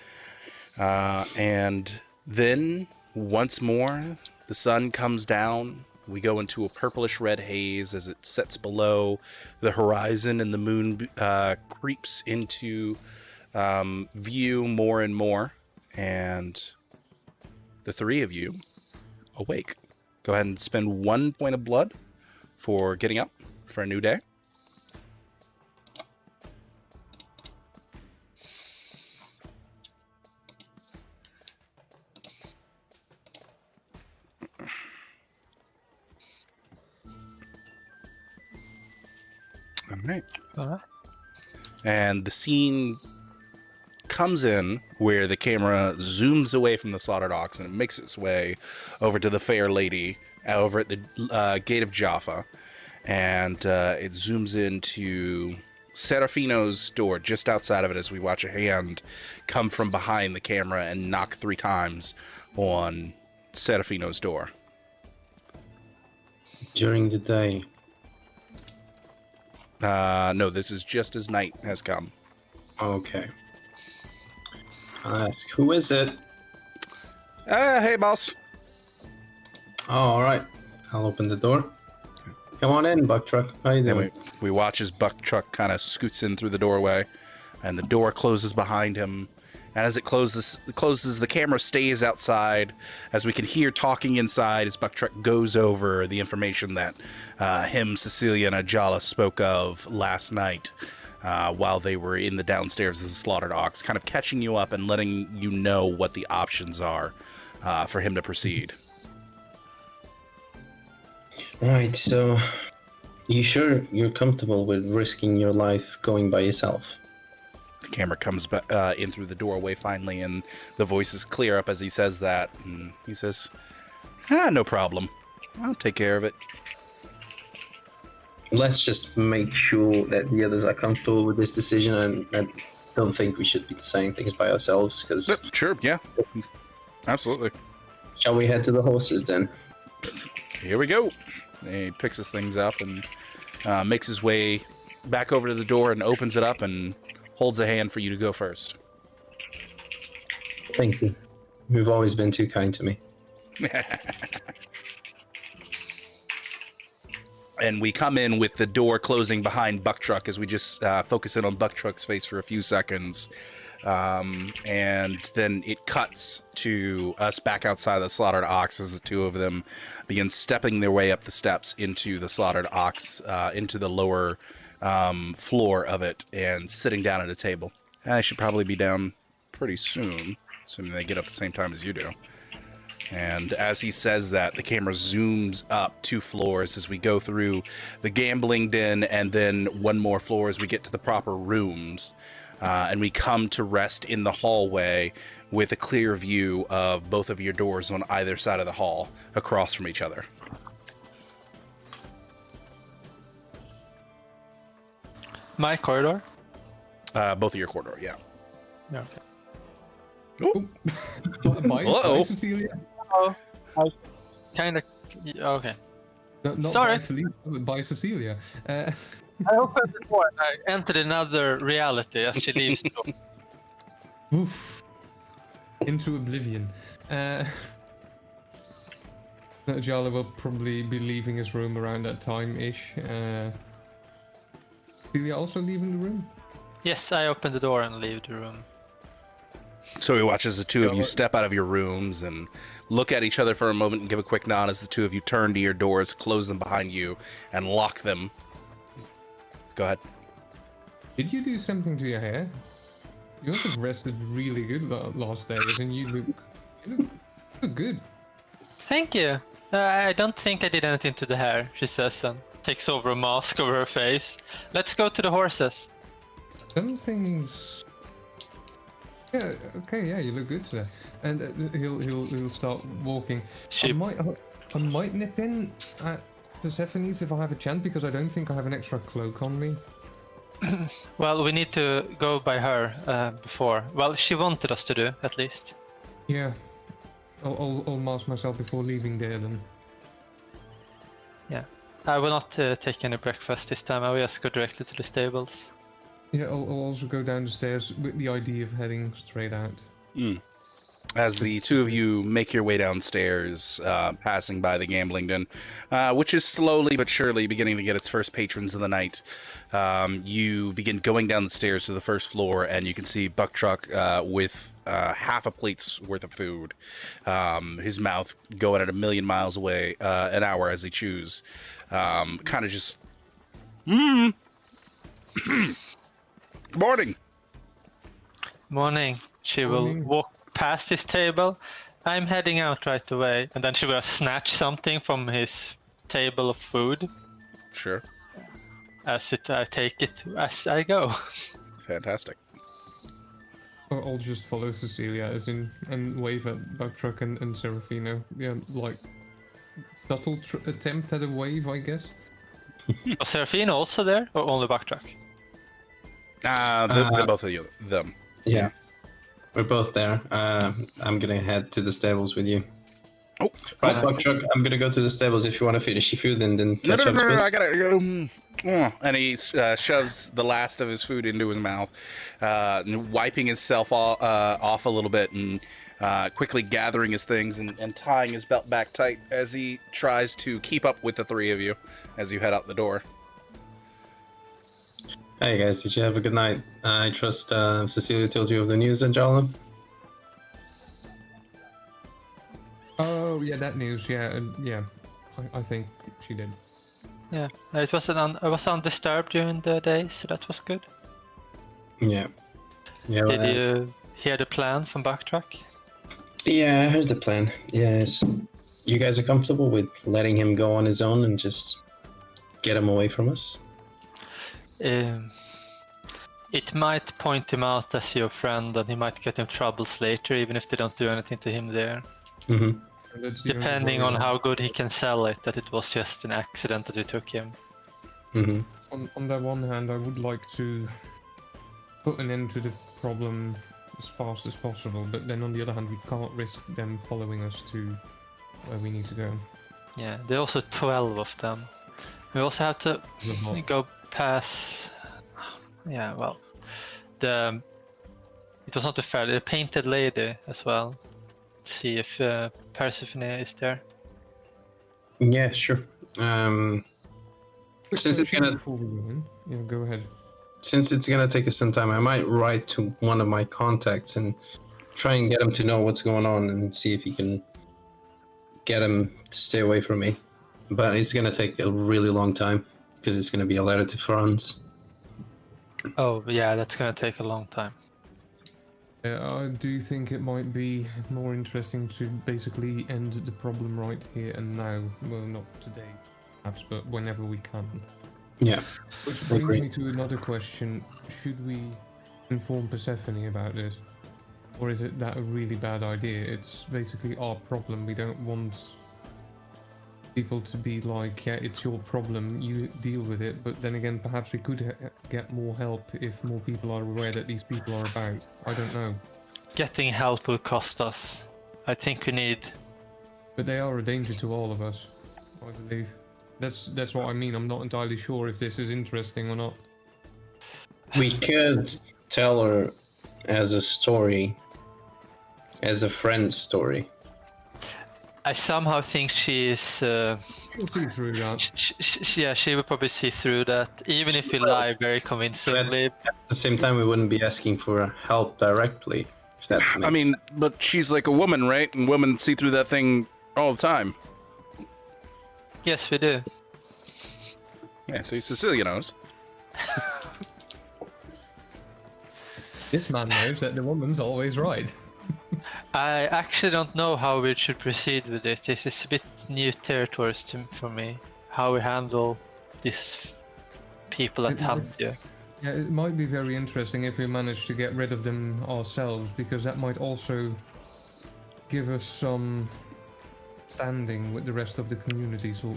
and then once more, the sun comes down. We go into a purplish red haze as it sets below the horizon, and the moon creeps into view more and more. And the three of you awake. Go ahead and spend 1 point of blood for getting up for a new day. All right. All right. And the scene comes in where the camera zooms away from the slaughtered ox and it makes its way over to the fair lady over at the gate of Jaffa. And it zooms into Serafino's door just outside of it as we watch a hand come from behind the camera and knock 3 times on Serafino's door. During the day. No, this is just as night has come. Okay. I'll ask, who is it? Hey, boss. Oh, all right. I'll open the door. Come on in, Buck Truck. How you And doing? we watch as Buck Truck kind of scoots in through the doorway, and the door closes behind him. And as it closes, the camera stays outside as we can hear talking inside as Buck Truck goes over the information that him, Cecilia, and Ajala spoke of last night while they were in the downstairs of the slaughtered ox, kind of catching you up and letting you know what the options are for him to proceed. Right, so you sure you're comfortable with risking your life going by yourself? The camera comes in through the doorway finally, and the voices clear up as he says that. And he says, no problem. I'll take care of it. Let's just make sure that the others are comfortable with this decision, and I don't think we should be deciding things by ourselves, because... Sure, yeah. Absolutely. Shall we head to the horses then? Here we go. And he picks his things up and makes his way back over to the door and opens it up and holds a hand for you to go first. Thank you. You've always been too kind to me. And we come in with the door closing behind Buck Truck as we just focus in on Buck Truck's face for a few seconds. And then it cuts to us back outside the slaughtered ox as the two of them begin stepping their way up the steps into the slaughtered ox, into the lower floor of it, and sitting down at a table. I should probably be down pretty soon, assuming they get up at the same time as you do. And as he says that, the camera zooms up 2 floors as we go through the gambling den, and then 1 more floor as we get to the proper rooms. And we come to rest in the hallway with a clear view of both of your doors on either side of the hall, across from each other. My corridor? Both of your corridor, yeah. Yeah, okay. Ooh. Bye, Uh-oh. bye, Cecilia. Oh, I kind of... Okay. No, not Sorry. By Felicia, but by Cecilia. I opened the door and I entered another reality as she leaves the door. Oof. Into oblivion. Jala will probably be leaving his room around that time-ish. Celia also leaving the room? Yes, I opened the door and leave the room. So he watches the two of you step out of your rooms and look at each other for a moment and give a quick nod as the two of you turn to your doors, close them behind you, and lock them. Go ahead. Did you do something to your hair? You also rested really good last days, and you look good. Thank you. I don't think I did anything to the hair, she says, and takes over a mask over her face. Let's go to the horses. Some things. Yeah. Okay. Yeah. You look good today. And he'll start walking. She... I might nip in at Persephone's if I have a chance, because I don't think I have an extra cloak on me. Well, we need to go by her before. Well, she wanted us to do, at least. Yeah. I'll mask myself before leaving there then. Yeah. I will not take any breakfast this time. I will just go directly to the stables. Yeah, I'll also go down the stairs with the idea of heading straight out. as the two of you make your way downstairs, passing by the gambling den, which is slowly but surely beginning to get its first patrons of the night. You begin going down the stairs to the first floor, and you can see Buck Truck with half a plate's worth of food, his mouth going at 1,000,000 miles away an hour as he chews, kind of just morning. Morning. She will walk past his table. I'm heading out right away. And then she will snatch something from his table of food. Sure. I take it as I go. Fantastic. I'll just follow Cecilia as in and wave at Bucktruck and Serafino. Yeah, like subtle attempt at a wave, I guess. Was Serafino also there, or only Bucktruck? The both of you, them. Yeah. We're both there. I'm gonna head to the stables with you. Oh, Right, Bucktruck, I'm gonna go to the stables if you want to finish your food and then no, catch no, up no, to no, us. I gotta. And he shoves the last of his food into his mouth, wiping himself off a little bit and quickly gathering his things and tying his belt back tight as he tries to keep up with the three of you as you head out the door. Hey guys, did you have a good night? I trust Cecilia told you of the news, Anjala? Oh yeah, that news. Yeah, I think she did. Yeah, it was I was undisturbed during the day, so that was good. Yeah. Yeah. Did well, you hear the plan from Bucktruck? Yeah, I heard the plan. Yes. You guys are comfortable with letting him go on his own and just get him away from us? It might point him out as your friend, and he might get in troubles later, even if they don't do anything to him there. Mm-hmm. Depending on how good he can sell it, that it was just an accident that we took him. Mm-hmm. On the one hand, I would like to put an end to the problem as fast as possible, but then on the other hand, we can't risk them following us to where we need to go. Yeah, there are also 12 of them. We also have to go past. Yeah, well, it was not too fair. The painted lady as well. See if Persephone is there. Yeah, sure. Since it's gonna Before we go in, yeah, go ahead. since it's gonna take us some time, I might write to one of my contacts and try and get him to know what's going on and see if he can get him to stay away from me. But it's gonna take a really long time because it's gonna be a letter to Franz. Oh, yeah, that's gonna take a long time. I do think it might be more interesting to basically end the problem right here and now. Well, not today, perhaps, but whenever we can. Yeah. Which brings Agree. me to another question. Should we inform Persephone about this? Or is it that a really bad idea? It's basically our problem. We don't want people to be like, yeah, it's your problem, you deal with it. But then again, perhaps we could get more help if more people are aware that these people are about. I don't know. Getting help will cost us. I think we need. But they are a danger to all of us, I believe. That's what I mean. I'm not entirely sure if this is interesting or not. We could tell her as a story, as a friend's story. I somehow think she is. We'll see through that. She will probably see through that, even if we lie very convincingly. At the same time, we wouldn't be asking for help directly. If that makes I mean, but she's like a woman, right? And women see through that thing all the time. Yes, we do. Yeah, see, Cecilia knows. This man knows that the woman's always right. I actually don't know how we should proceed with it. This is a bit new territories for me. How we handle these people that hunt you. Yeah, it might be very interesting if we manage to get rid of them ourselves, because that might also give us some standing with the rest of the community, sort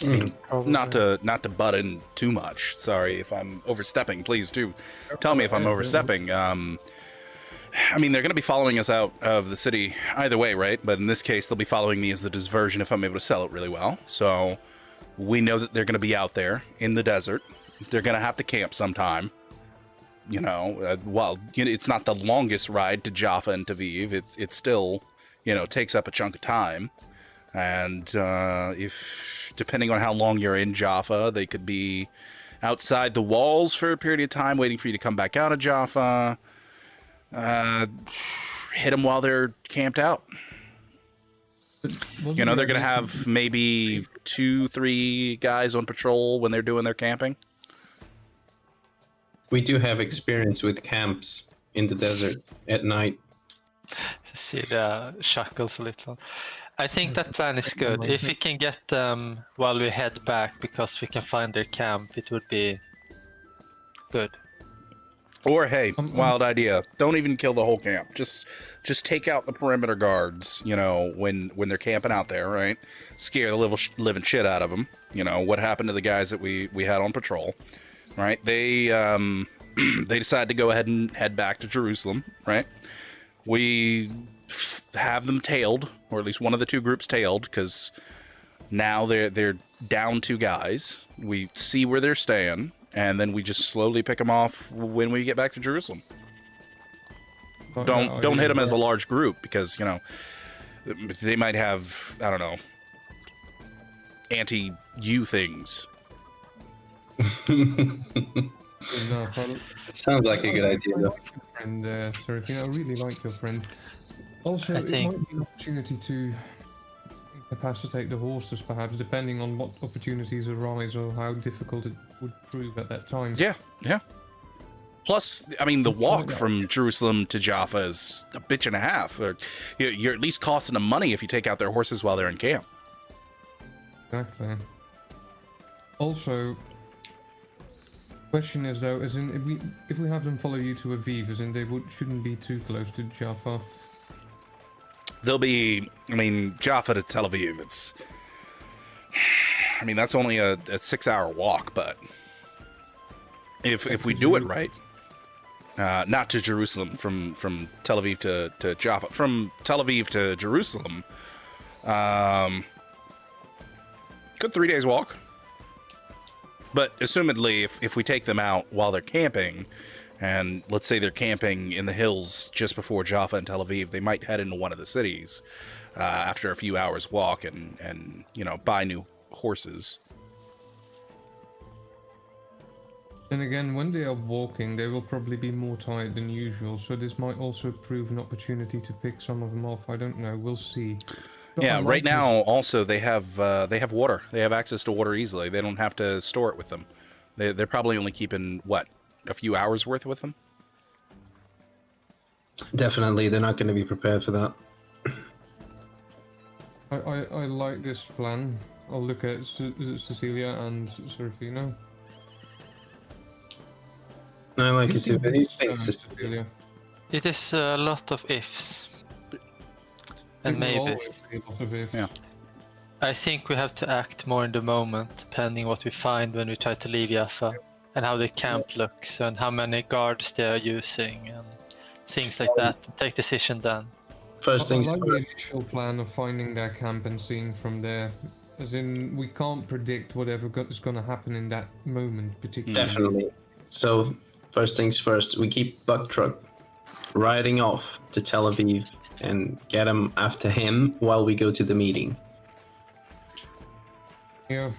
of. Not to butt in too much. Sorry if I'm overstepping. Please do tell me if I'm overstepping. I mean, they're going to be following us out of the city either way, right? But in this case, they'll be following me as the diversion if I'm able to sell it really well. So we know that they're going to be out there in the desert. They're going to have to camp sometime. while it's not the longest ride to Jaffa and Taviv, it still, takes up a chunk of time. And if, depending on how long you're in Jaffa, they could be outside the walls for a period of time, waiting for you to come back out of Jaffa. Hit them while they're camped out. They're going to have maybe 2-3 guys on patrol when they're doing their camping. We do have experience with camps in the desert at night. Cecilia chuckles a little. I think that plan is good. If we can get them while we head back because we can find their camp, it would be good. Or hey, wild idea. Don't even kill the whole camp. Just take out the perimeter guards, when they're camping out there, right? Scare the living shit out of them. What happened to the guys that we had on patrol, right? They they decided to go ahead and head back to Jerusalem, right? We have them tailed, or at least one of the two groups tailed, because now they're down 2 guys. We see where they're staying, and then we just slowly pick them off when we get back to Jerusalem. Don't hit them as a large group, because they might have, I don't know, anti-you things. Sounds like a good idea, though. And Serafina, I really like your friend. Also, it might be an opportunity to incapacitate the horses, perhaps, depending on what opportunities arise or how difficult it would prove at that time. Yeah. Plus, I mean, the walk from Jerusalem to Jaffa is a bitch and a half. You're at least costing them money if you take out their horses while they're in camp. Exactly. Also, question is though, as in if we have them follow you to Aviv, as in they shouldn't be too close to Jaffa. They'll be, Jaffa to Tel Aviv. That's only a 6-hour walk, but if we do it right, not to Jerusalem, from Tel Aviv to Jaffa, from Tel Aviv to Jerusalem, good 3 days walk. But assumedly, if we take them out while they're camping, and let's say they're camping in the hills just before Jaffa and Tel Aviv, they might head into one of the cities after a few hours walk and buy new horses. And again, when they are walking, they will probably be more tired than usual, so this might also prove an opportunity to pick some of them off. I don't know, we'll see. But Yeah, I like right this- now also they have water. They have access to water easily. They don't have to store it with them. They're probably only keeping a few hours worth with them. Definitely, they're not going to be prepared for that. I like this plan. I'll look at Cecilia and Serafina. I like You it too. seem But thanks, concerned, Cecilia. It is a lot of ifs and It will maybe. always be a lot of ifs. Yeah. I think we have to act more in the moment, depending what we find when we try to leave Jaffa, and how the camp looks, and how many guards they are using, and things like that. Take decision then. First things I like the first. initial plan of finding their camp and seeing from there. As in, we can't predict whatever is going to happen in that moment, particularly. Definitely. So, first things first, we keep Buck Truck riding off to Tel Aviv and get him after him while we go to the meeting. Yeah,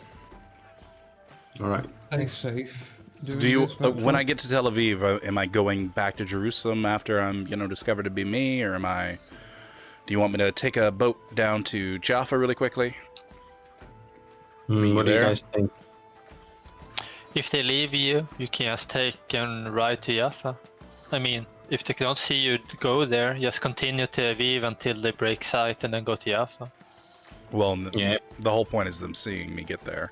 All right. stay safe. Do you when I get to Tel Aviv, am I going back to Jerusalem after I'm discovered to be me, or do you want me to take a boat down to Jaffa really quickly? What do you there? guys think? If they leave you, you can just take and ride to Jaffa. I mean, if they don't see you go there, just continue to Aviv until they break sight and then go to Jaffa. Well, Yeah. the whole point is them seeing me get there.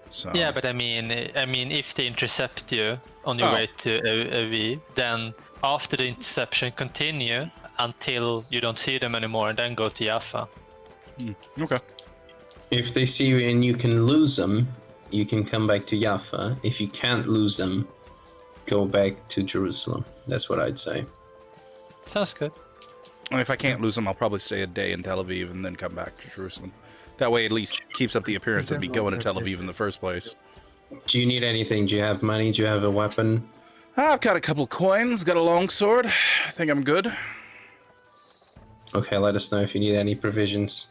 So Yeah, but I mean, if they intercept you on your Oh. way to Aviv, then after the interception, continue until you don't see them anymore, and then go to Jaffa. Okay. If they see you and you can lose them, you can come back to Jaffa. If you can't lose them, go back to Jerusalem. That's what I'd say. Sounds good. And if I can't lose them, I'll probably stay a day in Tel Aviv and then come back to Jerusalem. That way, at least keeps up the appearance of me going to Tel Aviv in the first place. Do you need anything? Do you have money? Do you have a weapon? I've got a couple coins, got a longsword. I think I'm good. Okay, let us know if you need any provisions.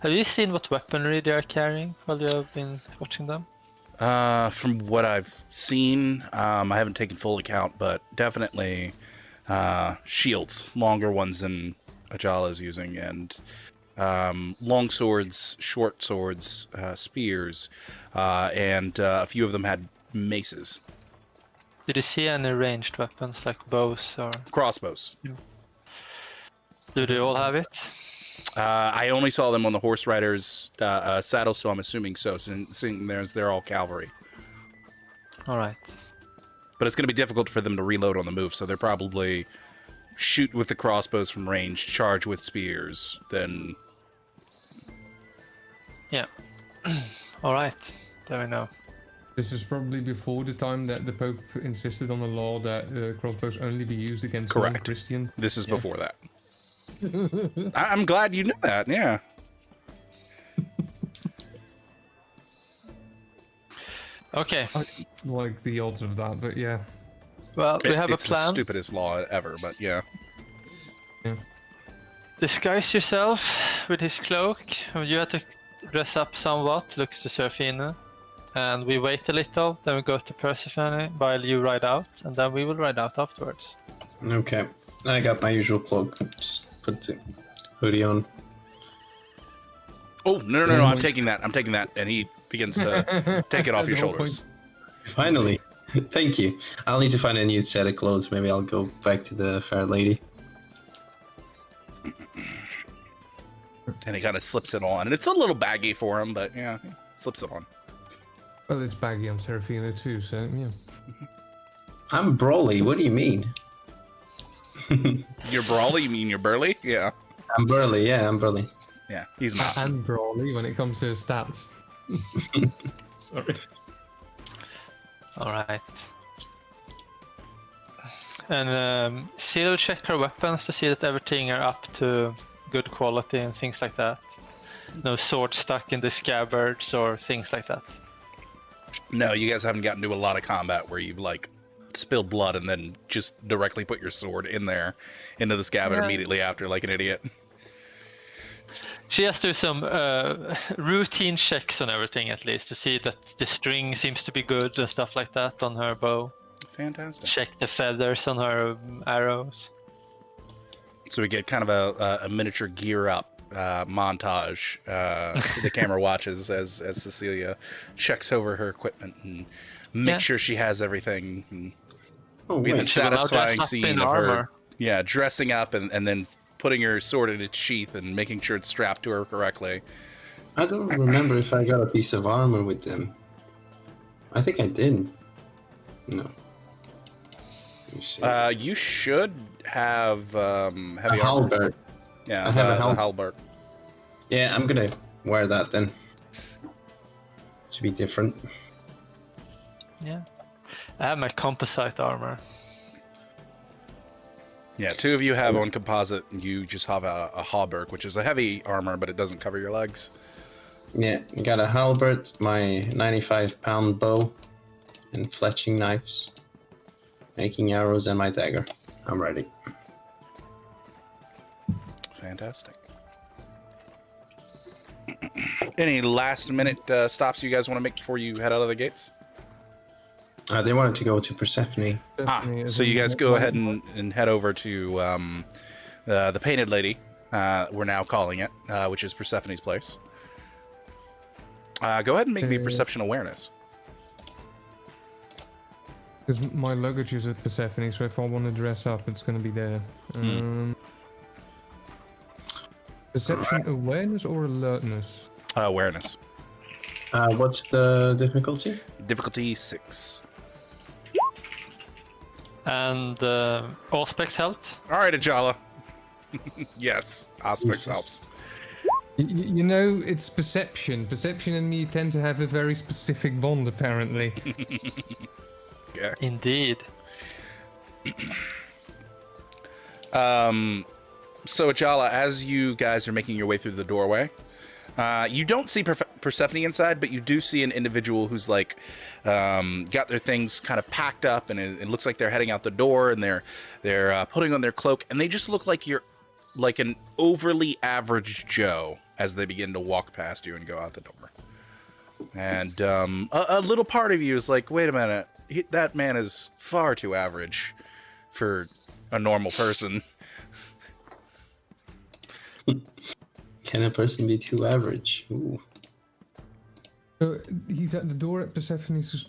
Have you seen what weaponry they are carrying while you have been watching them? From what I've seen, I haven't taken full account, but definitely shields, longer ones than Ajala is using, and long swords, short swords, spears, and a few of them had maces. Did you see any ranged weapons like bows or? Crossbows. Do they all have it? I only saw them on the horse riders' saddle, so I'm assuming so, since they're all cavalry. All right. But it's going to be difficult for them to reload on the move, so they're probably shoot with the crossbows from range, charge with spears, then... Yeah. All right. There we know. This is probably before the time that the Pope insisted on the law that crossbows only be used against Correct. non-Christian. This is before that. I'm glad you knew that, yeah. Okay. I like the odds of that, but yeah. Well, we have a It's the plan. stupidest law ever, but yeah. Disguise yourself with his cloak. You have to dress up somewhat, looks to Serafina. And we wait a little, then we go to Persephone while you ride out, and then we will ride out afterwards. Okay, I got my usual cloak. Just put the hoodie on. Oh, no, I'm taking that. And he begins to take it off your The whole shoulders. Finally, thank you. I'll need to find a new set of clothes. Maybe I'll go back to the fair lady. And he kind of slips it on. And it's a little baggy for him, but yeah, he slips it on. Well, it's baggy on Serafina too, so yeah. I'm Broly. What do you mean? You're brawly? You mean you're burly? Yeah. I'm Burly. Yeah, I'm Burly. Yeah, he's not. And Brawly when it comes to stats. Sorry. All right. And Seal will check her weapons to see that everything are up to good quality and things like that. No sword stuck in the scabbards or things like that. No, you guys haven't gotten to a lot of combat where you've like spilled blood and then just directly put your sword in there into the scabbard Yeah. immediately after, like an idiot. She has to do some routine checks on everything at least to see that the string seems to be good and stuff like that on her bow. Fantastic. Check the feathers on her arrows. So we get kind of a miniature gear up montage. The camera watches as Cecilia checks over her equipment and makes sure she has everything. And Oh we have the wait. She will now dress satisfying up scene in of her, armor. yeah, dressing up and then putting her sword in its sheath and making sure it's strapped to her correctly. I don't remember if I got a piece of armor with them. I think I did. No. Let me see. You should have heavy a armor. halberd. Yeah, I have the a halberd. Yeah, I'm gonna wear that then. To be different. Yeah. I have my composite armor. Yeah, two of you have on composite, and you just have a hauberk, which is a heavy armor, but it doesn't cover your legs. Yeah, I got a halberd, my 95-pound bow, and fletching knives, making arrows, and my dagger. I'm ready. Fantastic. Any last minute stops you guys want to make before you head out of the gates? They wanted to go to Persephone. Definitely, as So you in guys what- go what- ahead and head over to the Painted Lady, we're now calling it, which is Persephone's place. Go ahead and make me perception awareness. Because my luggage is at Persephone, so if I want to dress up, it's going to be there. Perception awareness or alertness? Awareness. What's the difficulty? Difficulty 6. And Auspex help. All right, Ajala. Yes, Aspects Jesus. helps. You know, it's perception. Perception and me tend to have a very specific bond, apparently. Okay. Indeed. So Ajala, as you guys are making your way through the doorway, You don't see Persephone inside, but you do see an individual who's like got their things kind of packed up, and it looks like they're heading out the door, and they're putting on their cloak, and they just look like you're like an overly average Joe as they begin to walk past you and go out the door. And a little part of you is like, wait a minute, that man is far too average for a normal person. Can a person be too average? Ooh. So he's at the door at Persephone's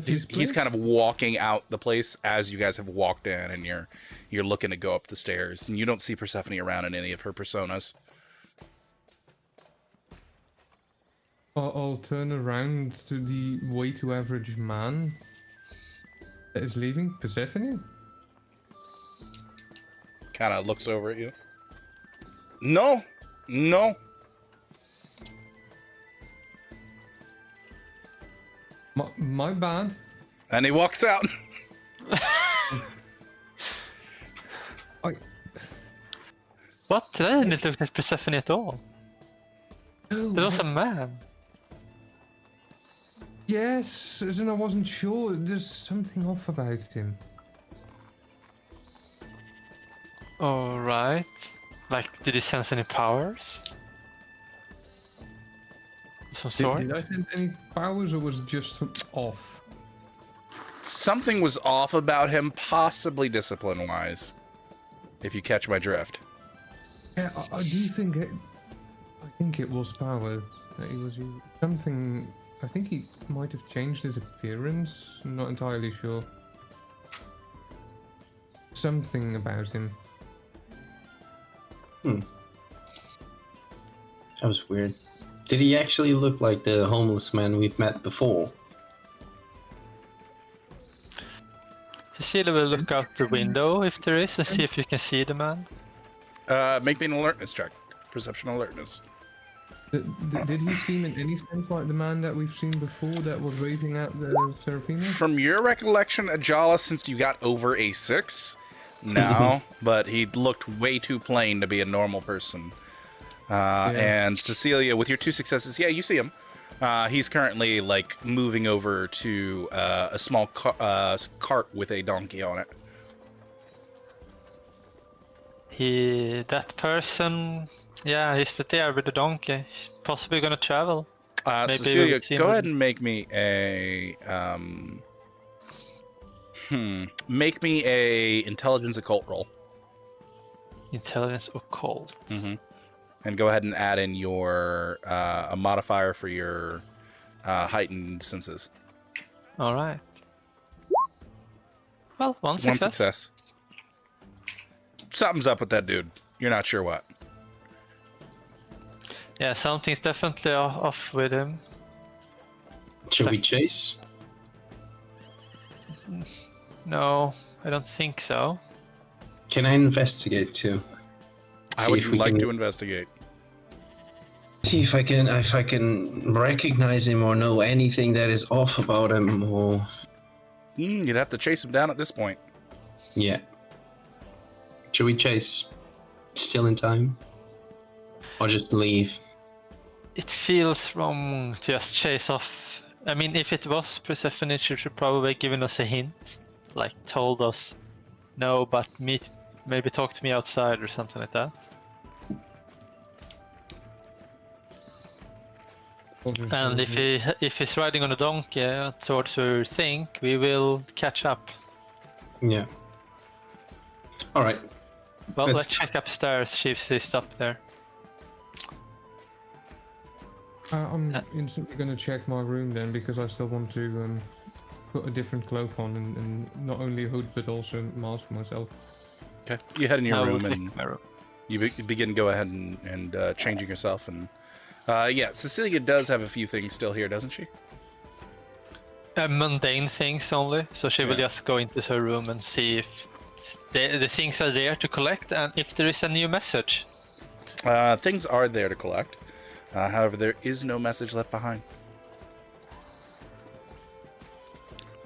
He's place? kind of walking out the place as you guys have walked in, and you're looking to go up the stairs, and you don't see Persephone around in any of her personas. I'll turn around to the way too average man that is leaving. Persephone? Kind of looks over at you. No. My bad. And he walks out. What? That didn't look like Persephone at all. Oh, It was a man. yes, and I wasn't sure. There's something off about him. Alright. Like, did he sense any powers? Of some sort? Did I sense any powers, or was it just off? Something was off about him, possibly discipline-wise, if you catch my drift. Yeah, I do think it. I think it was powers that he was using. Something. I think he might have changed his appearance. I'm not entirely sure. Something about him. That was weird. Did he actually look like the homeless man we've met before? Cecilia will look out the window if there is and see if you can see the man. Make me an alertness check. Perception alertness. Did he seem in any sense like the man that we've seen before that was raving at the Seraphina? From your recollection, Ajala, since you got over a 6, no, but he looked way too plain to be a normal person. And Cecilia, with your 2 successes, yeah, you see him. He's currently like moving over to a small cart with a donkey on it. That person, yeah, he's there with the donkey. He's possibly gonna travel. Maybe Cecilia, we'll see go him ahead and make me a intelligence occult roll. Intelligence occult. And go ahead and add in your a modifier for your heightened senses. All right. Well, one One success. success. Something's up with that dude. You're not sure what. Yeah, something's definitely off with him. Should we chase? No, I don't think so. Can I investigate too? How See would if you we like can- to investigate? See if I can recognize him or know anything that is off about him, or You'd have to chase him down at this point. yeah. Should we chase? Still in time? Or just leave? It feels wrong to just chase off. I mean, if it was Persephone, she should probably given us a hint, like told us, no, but maybe talk to me outside or something like that. And if he's riding on a donkey towards where we think, we will catch up. Yeah. All right. Well, Let's- let's check upstairs, see if he's up there. I'm instantly going to check my room then, because I still want to put a different cloak on and not only hood but also mask myself. Okay. You head in your I will room check and my room. you begin to go ahead and changing yourself. And yeah, Cecilia does have a few things still here, doesn't she? Mundane things only, so she will Yeah. just go into her room and see if the things are there to collect and if there is a new message. Things are there to collect. However, there is no message left behind.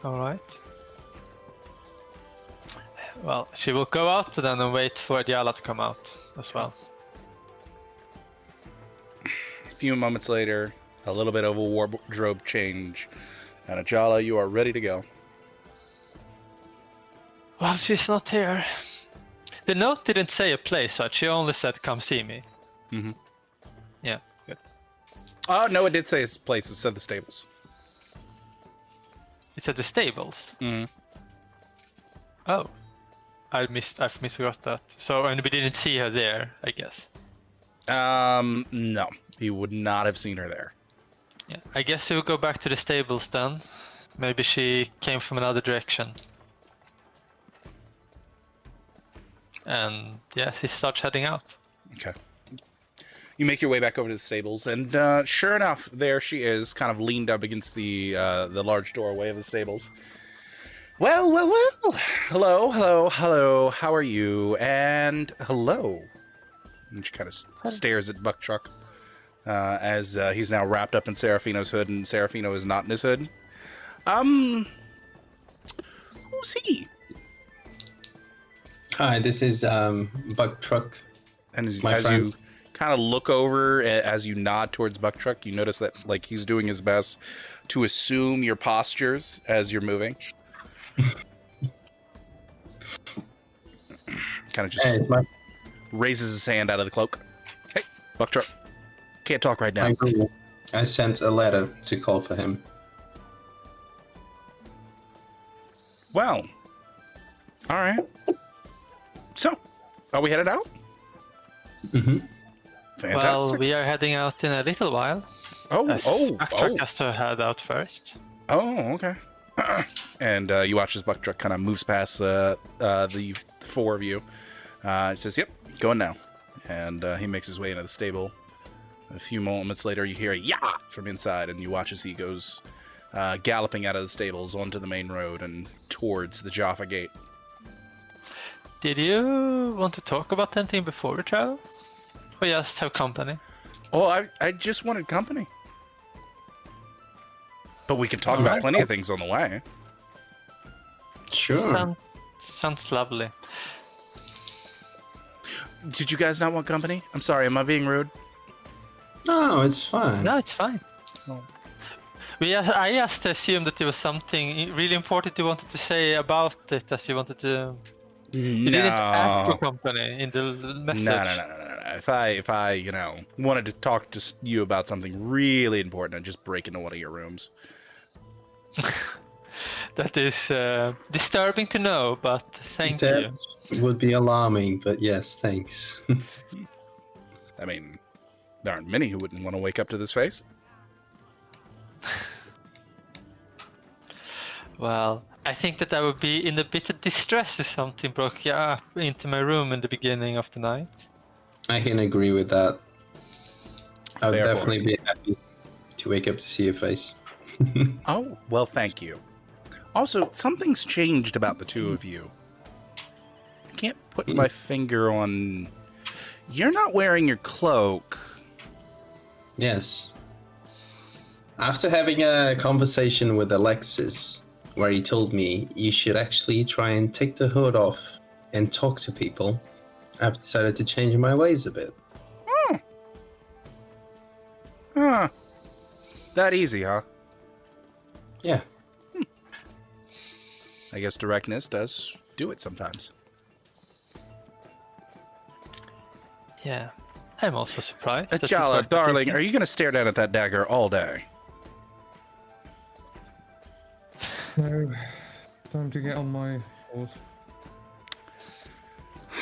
Alright. Well, she will go out then and wait for Diala to come out as well. few moments later, a little bit of a wardrobe change, and Ajala, you are ready to go. Well, she's not here. The note didn't say a place, right? She only said, "Come see me." Mm-hmm. Yeah, good. Oh, no, it did say its place. It said the stables. It's at the stables. Mm-hmm. Oh, I've misgot that. So, and we didn't see her there, I guess. No, you would not have seen her there. Yeah, I guess we'll go back to the stables then. Maybe she came from another direction. And yes, he starts heading out. Okay. You make your way back over to the stables, and sure enough, there she is, kind of leaned up against the large doorway of the stables. Well. Hello. How are you? And hello. And she kind of stares at Buck Truck as he's now wrapped up in Serafino's hood, and Serafino is not in his hood. Who's he? Hi, this is Buck Truck. And as friend. you kind of look over, as you nod towards Buck Truck, you notice that like he's doing his best to assume your postures as you're moving. Kind of just Hey, it's my raises his hand out of the cloak. Hey, Buck Truck. Can't talk right now. I sent a letter to call for him. Well, all right. So, are we headed out? Mm-hmm. Fantastic. Well, we are heading out in a little while. Buck Truck has to head out first. Oh, okay. And you watch as Buck Truck kind of moves past the four of you. He says, "Yep, going now." And he makes his way into the stable. A few moments later, you hear a "yah" from inside, and you watch as he goes galloping out of the stables onto the main road and towards the Jaffa Gate. Did you want to talk about anything before we travel? Or just have company? Oh, I just wanted company. But we can talk about Alright. plenty of things on the way. Sure. Sounds lovely. Did you guys not want company? I'm sorry, am I being rude? No, it's fine. No, it's fine. Oh. I just assumed that there was something really important you wanted to say about it, as you wanted to. You didn't ask for company in the message. No. If I, wanted to talk to you about something really important, I'd just break into one of your rooms. That is disturbing to know, but thank That you. would be alarming, but yes, thanks. I mean, there aren't many who wouldn't want to wake up to this face. Well, I think that I would be in a bit of distress if something broke up into my room in the beginning of the night. I can agree with that. I would Fair definitely be happy to wake up to see your face. Oh, well, thank you. Also, something's changed about the two of you. I can't put my finger on... You're not wearing your cloak. Yes. After having a conversation with Alexis, where he told me you should actually try and take the hood off and talk to people, I've decided to change my ways a bit. Huh. That easy, huh? Yeah. I guess directness does do it sometimes. Yeah, I'm also surprised. that you Ajala, weren't darling, thinking- are you going to stare down at that dagger all day? No, time to get on my horse.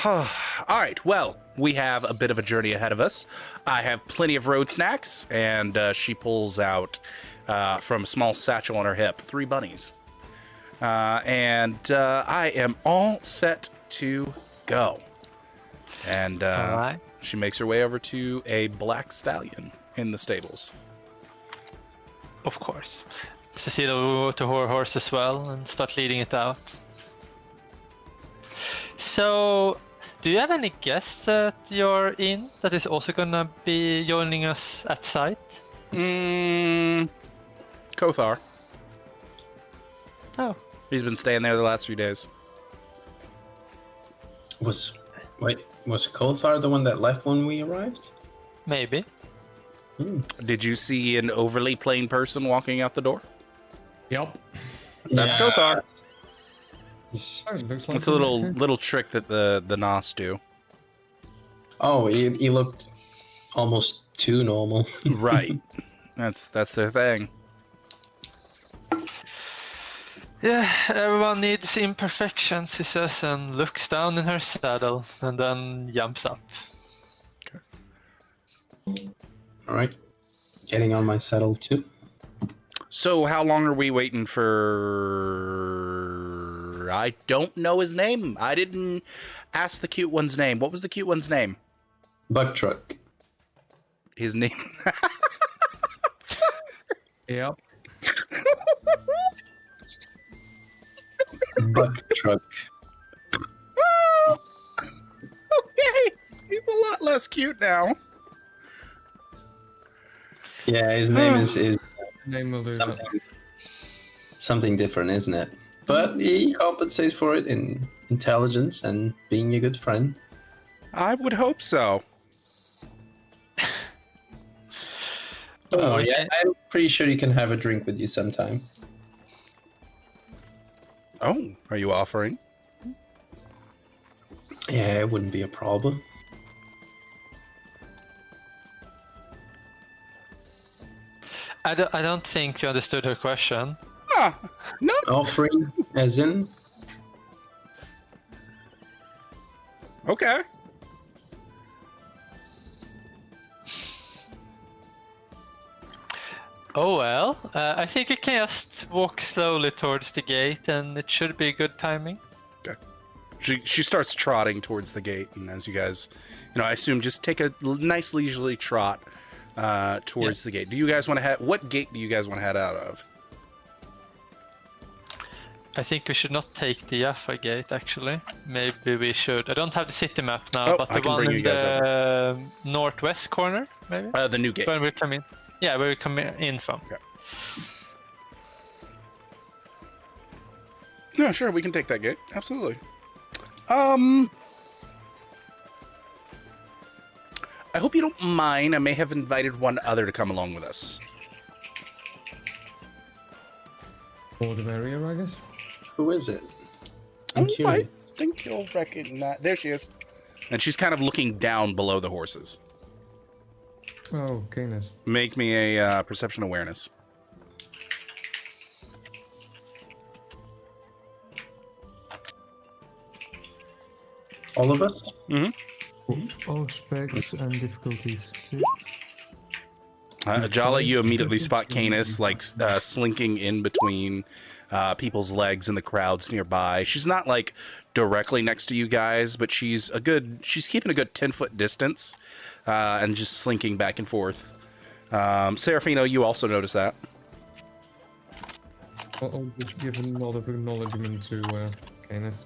All right, well, we have a bit of a journey ahead of us. I have plenty of road snacks, and she pulls out from a small satchel on her hip 3 bunnies. And I am all set to go. And All right. she makes her way over to a black stallion in the stables. Of course. Cecilia will go to her horse as well and start leading it out. So, do you have any guests at your inn that is also gonna be joining us at site? Kothar. Oh, He's been staying there the last few days. Was Kothar the one that left when we arrived? maybe. Did you see an overly plain person walking out the door? Yep. That's Kothar. Oh, looks like It's a little trick that the Nos do. Oh, he looked almost too normal. Right. That's their thing. Yeah, everyone needs imperfections, he says, and looks down in her saddle, and then jumps up. All right, getting on my saddle too. So how long are we waiting for? I don't know his name. I didn't ask the cute one's name. What was the cute one's name? Buck truck. His name. Yep. Buck truck. Okay, he's a lot less cute now. Yeah, his name is Name will do that. something different, isn't it? But he compensates for it in intelligence and being a good friend. I would hope so. Oh Okay. yeah, I'm pretty sure you can have a drink with you sometime. Oh, are you offering? Yeah, it wouldn't be a problem. I don't think you understood her question. Ah, no. Offering, as in, Okay. Oh well, I think you can just walk slowly towards the gate, and it should be good timing. She starts trotting towards the gate, and as you guys, I assume just take a nice leisurely trot towards the gate. Do you guys want to head? What gate do you guys want to head out of? I think we should not take the Jaffa gate, actually. Maybe we should. I don't have the city map now, Oh, but I the can one bring you in guys the northwest corner, maybe? The new gate. When we come in. Yeah, where we come in from. Okay. No, sure, we can take that gate. Absolutely. I hope you don't mind. I may have invited one other to come along with us. For the barrier, I guess. who is it? I'm I curious. think you'll recognize. There she is. And she's kind of looking down below the horses. Oh, Canis. Make me a perception awareness. All of us? All specs and difficulties. Jala, you immediately spot Canis like slinking in between people's legs in the crowds nearby. She's not like directly next to you guys, but she's keeping a good 10-foot distance and just slinking back and forth. Serafino, you also notice that. I'll just give a nod of acknowledgement to Canis.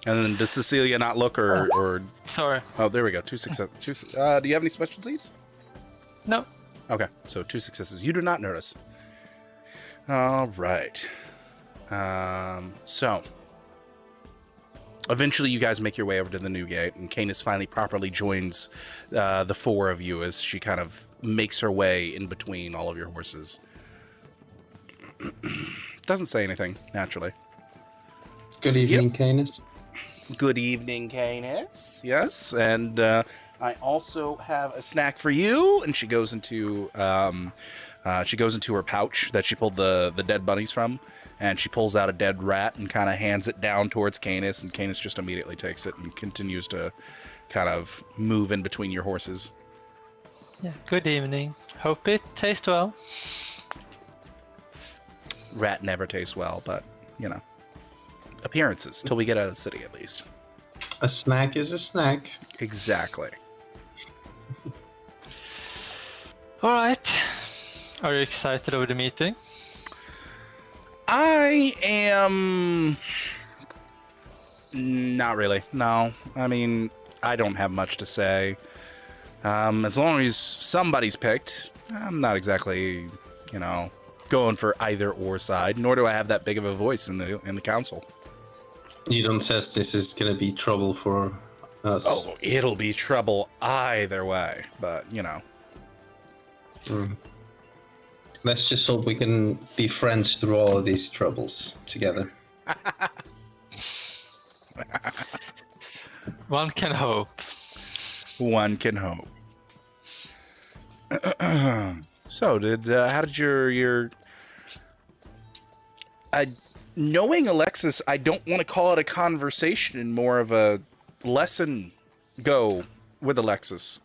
And then does Cecilia not look or Sorry. oh, there we go. 2 successes. Do you have any specialties? No. Okay, so 2 successes. You do not notice. All right. So eventually you guys make your way over to the new gate, and Canis finally properly joins the 4 of you as she kind of makes her way in between all of your horses. Doesn't say anything, naturally. Good evening, Canis. Good evening, Canis. Yes, and I also have a snack for you. And she goes into her pouch that she pulled the dead bunnies from, and she pulls out a dead rat and kind of hands it down towards Canis, and Canis just immediately takes it and continues to kind of move in between your horses. Yeah. Good evening. Hope it tastes well. Rat never tastes well, but appearances till we get out of the city at least. A snack is a snack. Exactly. All right. Are you excited over the meeting? I am not really. No. I mean, I don't have much to say. As long as somebody's picked, I'm not exactly, going for either or side, nor do I have that big of a voice in the council. You don't sense this is gonna be trouble for us. Oh, it'll be trouble either way, but you know. Mm. Let's just hope we can be friends through all of these troubles together. One can hope. One can hope. So, how did your knowing Alexis? I don't want to call it a conversation, more of a lesson. Go with Alexis.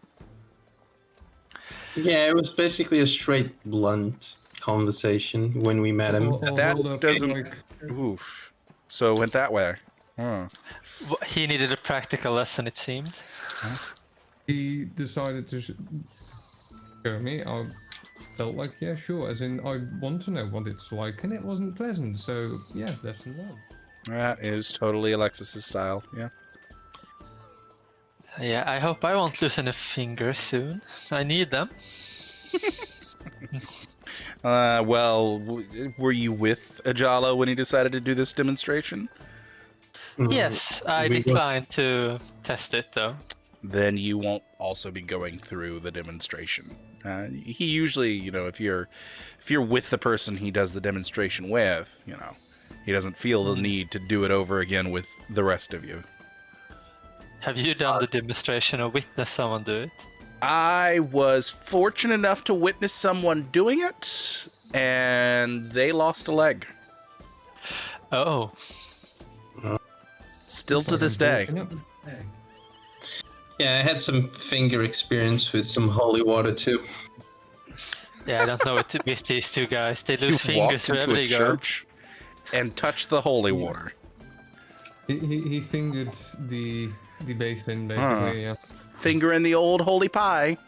Yeah, it was basically a straight, blunt conversation when we met him. That hold up, doesn't- like, Oof. So it went that way. Huh. He needed a practical lesson, it seemed. he decided to show me. I felt like, yeah, sure. As in, I want to know what it's like, and it wasn't pleasant. So yeah, lesson learned. That is totally Alexis's style. Yeah. Yeah, I hope I won't lose any fingers soon. I need them. Well, were you with Ajala when he decided to do this demonstration? Yes, I We got- declined to test it though. Then you won't also be going through the demonstration. He usually, you know, if you're with the person he does the demonstration with, you know, he doesn't feel the need to do it over again with the rest of you. Have you done the demonstration or witnessed someone do it? I was fortunate enough to witness someone doing it, and they lost a leg. Oh, Still to this day. Yeah, I had some finger experience with some holy water too. yeah, I don't know what with these two guys. They You lose fingers walked into wherever a they go. church and touched the holy water. He fingered the basin basically. Yeah. Finger in the old holy pie.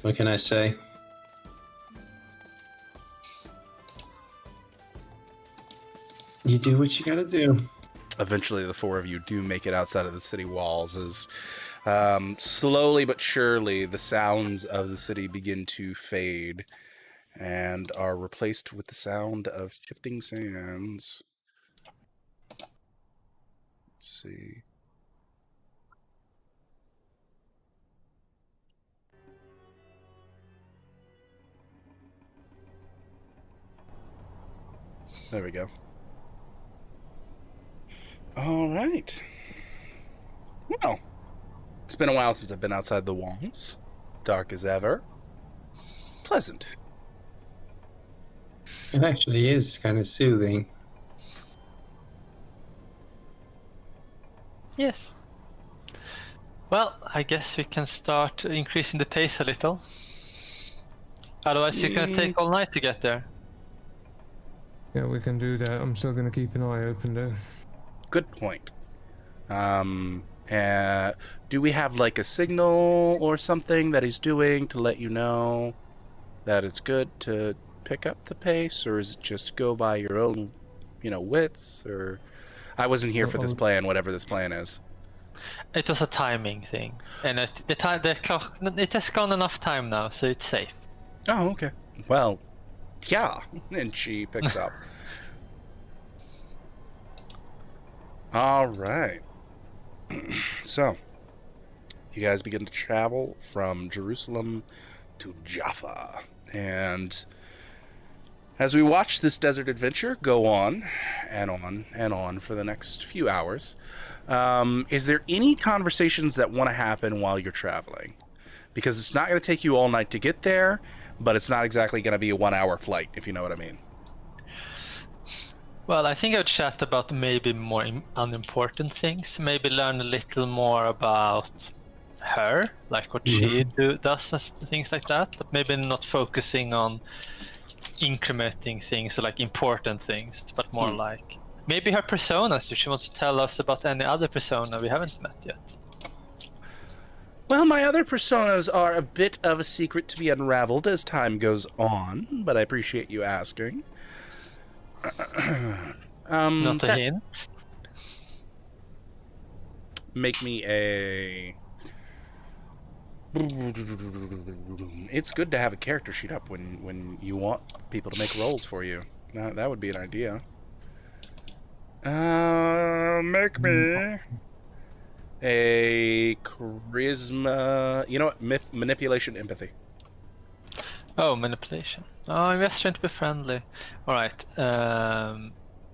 What can I say? You do what you gotta do. Eventually, the four of you do make it outside of the city walls as slowly but surely the sounds of the city begin to fade and are replaced with the sound of shifting sands. Let's see. There we go. All right. Well, it's been a while since I've been outside the walls. Dark as ever. Pleasant. It actually is kind of soothing. Yes. Well, I guess we can start increasing the pace a little. Otherwise, you're gonna take all night to get there. Yeah, we can do that. I'm still gonna keep an eye open though. Good point. Do we have like a signal or something that he's doing to let you know that it's good to pick up the pace, or is it just go by your own, wits? Or I wasn't here for this plan, whatever this plan is. It was a timing thing, and the clock. It has gone enough time now, so it's safe. Oh, okay. Well, yeah. And she picks up. All right. So, you guys begin to travel from Jerusalem to Jaffa. And as we watch this desert adventure go on and on and on for the next few hours, is there any conversations that want to happen while you're traveling? Because it's not going to take you all night to get there, but it's not exactly going to be a 1-hour flight, if you know what I mean. Well, I think I would chat about maybe more unimportant things. Maybe learn a little more about her, like what she does and things like that. But maybe not focusing on incrementing things or like important things, but more like maybe her personas. If she wants to tell us about any other persona we haven't met yet. Well, my other personas are a bit of a secret to be unraveled as time goes on, but I appreciate you asking. Not a hint. Make me a... It's good to have a character sheet up when you want people to make roles for you. That would be an idea. Make me a charisma. You know what? Manipulation, empathy. Oh, manipulation. Oh, I'm just trying to be friendly. Alright.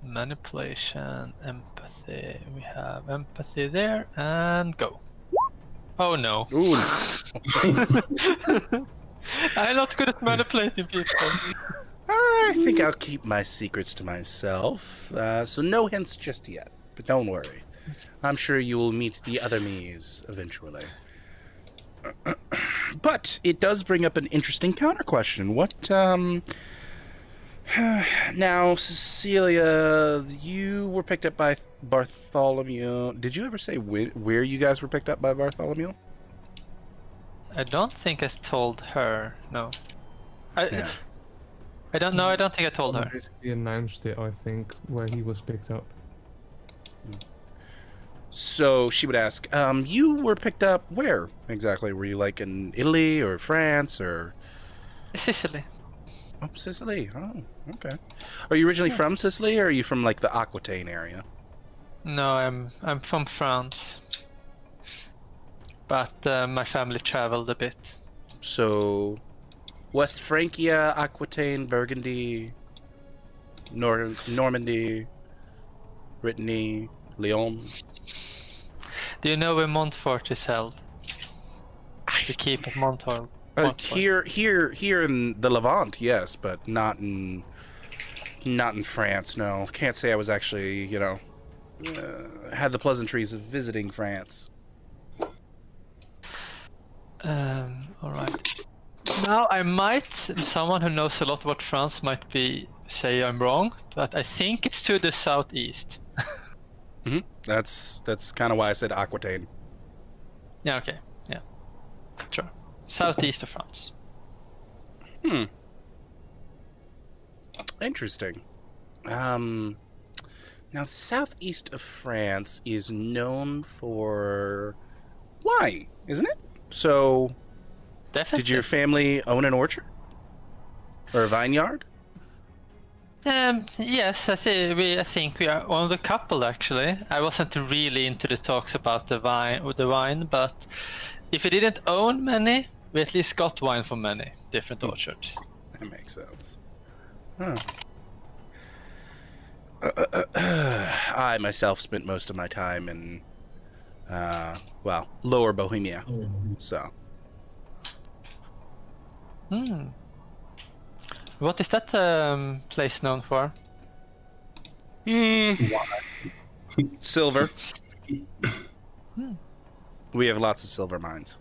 Manipulation, empathy. We have empathy there, and go. Oh no. Ooh. I'm not good at manipulating people. I think I'll keep my secrets to myself. So no hints just yet. But don't worry. I'm sure you will meet the other me's eventually. But it does bring up an interesting counter question. What, now, Cecilia, you were picked up by Bartholomew. Did you ever say where you guys were picked up by Bartholomew? I don't think I told her. No. Yeah. I don't know. I don't think I told her. He announced it, I think, where he was picked up. So she would ask, you were picked up where exactly? Were you like in Italy or France or? Sicily. Oh, Sicily. Oh, okay. Are you originally from Sicily or are you from like the Aquitaine area? No, I'm from France. But my family traveled a bit. So, West Francia, Aquitaine, Burgundy, Normandy, Brittany, Lyon. Do you know where Montfort is held? The keep of Montfort. Here in the Levant, yes, but not in France. No, can't say I was actually, had the pleasantries of visiting France. Alright. Now someone who knows a lot about France might say I'm wrong, but I think it's to the southeast. Mm-hmm. That's kind of why I said Aquitaine. Yeah, okay. Yeah. Sure. Southeast of France. Interesting. Now, the southeast of France is known for wine, isn't it? So, Definitely. did your family own an orchard? Or a vineyard? Yes, I think we are one of the couple actually. I wasn't really into the talks about the wine, but if we didn't own many, we at least got wine from many different orchards. That makes sense. Huh. I myself spent most of my time in, Lower Bohemia. So. What is that place known for? Silver. We have lots of silver mines.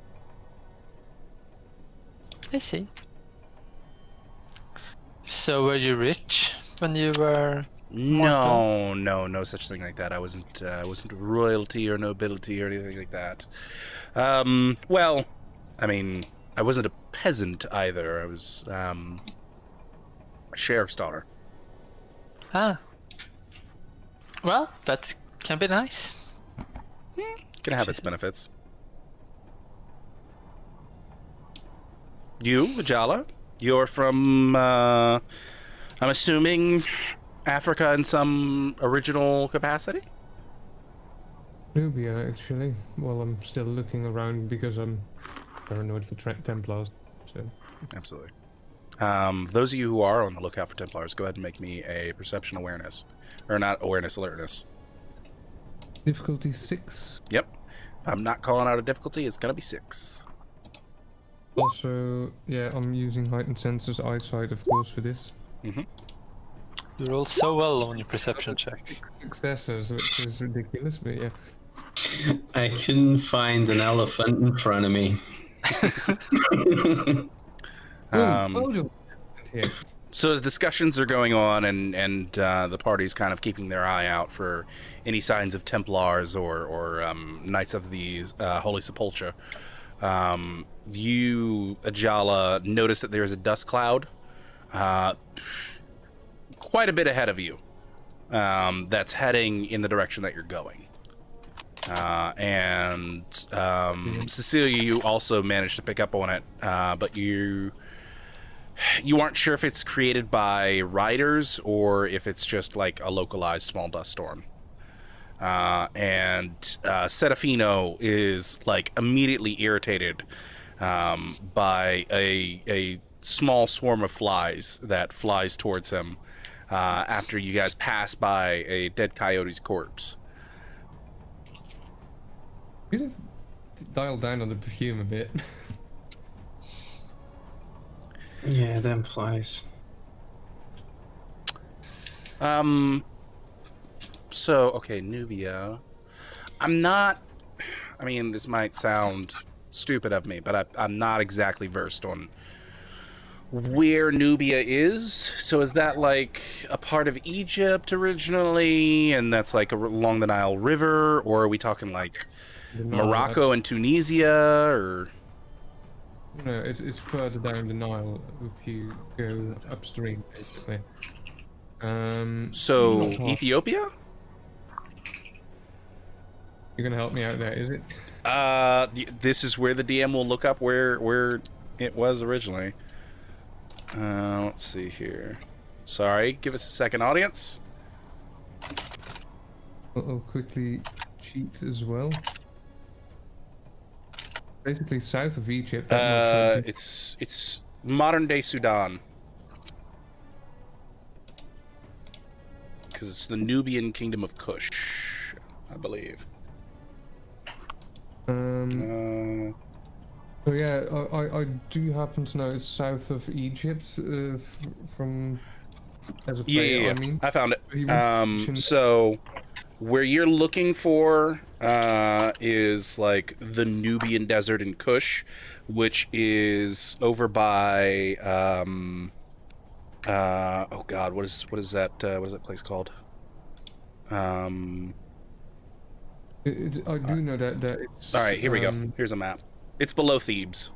I see. So were you rich when you were? No such thing like that. I wasn't royalty or nobility or anything like that. Well, I mean, I wasn't a peasant either. I was a sheriff's daughter. Ah. Well, that can be nice. Can have its benefits. You, Ajala, you're from, I'm assuming, Africa in some original capacity? Nubia, actually. Well, I'm still looking around because I'm paranoid for Templars. So. Absolutely. Those of you who are on the lookout for Templars, go ahead and make me a perception awareness. Or not awareness, alertness. Difficulty 6. Yep. I'm not calling out a difficulty, it's gonna be 6. Also, yeah, I'm using heightened senses eyesight, of course, for this. Mm-hmm. You roll so well on your perception check. 6 successes, which is ridiculous, but yeah. I couldn't find an elephant in front of me. So as discussions are going on and the party's kind of keeping their eye out for any signs of Templars or Knights of the Holy Sepulchre, you, Ajala, notice that there is a dust cloud quite a bit ahead of you that's heading in the direction that you're going. Cecilia, you also managed to pick up on it, but you aren't sure if it's created by riders or if it's just like a localized small dust storm. and Serafino is like immediately irritated by a small swarm of flies that flies towards him after you guys pass by a dead coyote's corpse. Could have dialed down on the perfume a bit. Yeah, them flies. So, okay, Nubia. I mean, this might sound stupid of me, but I'm not exactly versed on where Nubia is. So is that like a part of Egypt originally, and that's like along the Nile River, or are we talking like Morocco and Tunisia, or? No, it's further down the Nile if you go upstream, basically. So not far. Ethiopia? You're gonna help me out there, is it? This is where the DM will look up where it was originally. Let's see here. Sorry, give us a second, audience. I'll quickly cheat as well. Basically south of Egypt. that much, I think. It's modern day Sudan. Because it's the Nubian kingdom of Kush, I believe. So yeah, I do happen to know it's south of Egypt from as a player. Yeah, I mean, I found He it. mentioned- So where you're looking for is like the Nubian desert in Kush, which is over by oh god, what is that place called? I do know that it's. All right, here we go. Here's a map. It's below Thebes.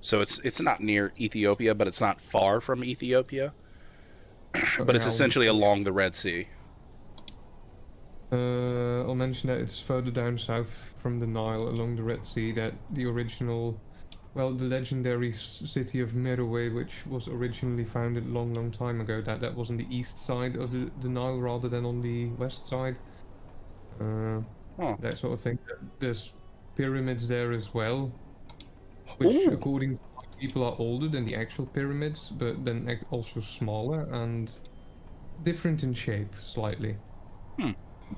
So it's not near Ethiopia, but it's not far from Ethiopia. But it's essentially along the Red Sea. I'll mention that it's further down south from the Nile along the Red Sea that the original, well, the legendary city of Meroe, which was originally founded a long time ago, that was on the east side of the Nile rather than on the west side. That sort of thing. There's pyramids there as well, which Ooh. according to people are older than the actual pyramids, but then also smaller and different in shape slightly.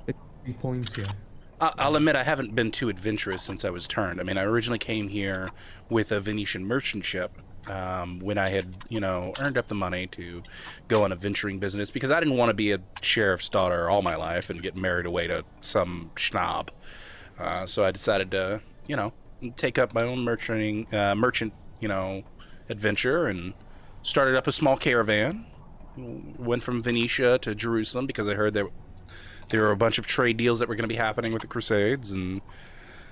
It's pointier. I'll admit I haven't been too adventurous since I was turned. I mean, I originally came here with a Venetian merchant ship when I had, earned up the money to go on a venturing business because I didn't want to be a sheriff's daughter all my life and get married away to some schnob. So I decided to, take up my own merchant, adventure and started up a small caravan. Went from Venetia to Jerusalem because I heard there were a bunch of trade deals that were going to be happening with the Crusades, and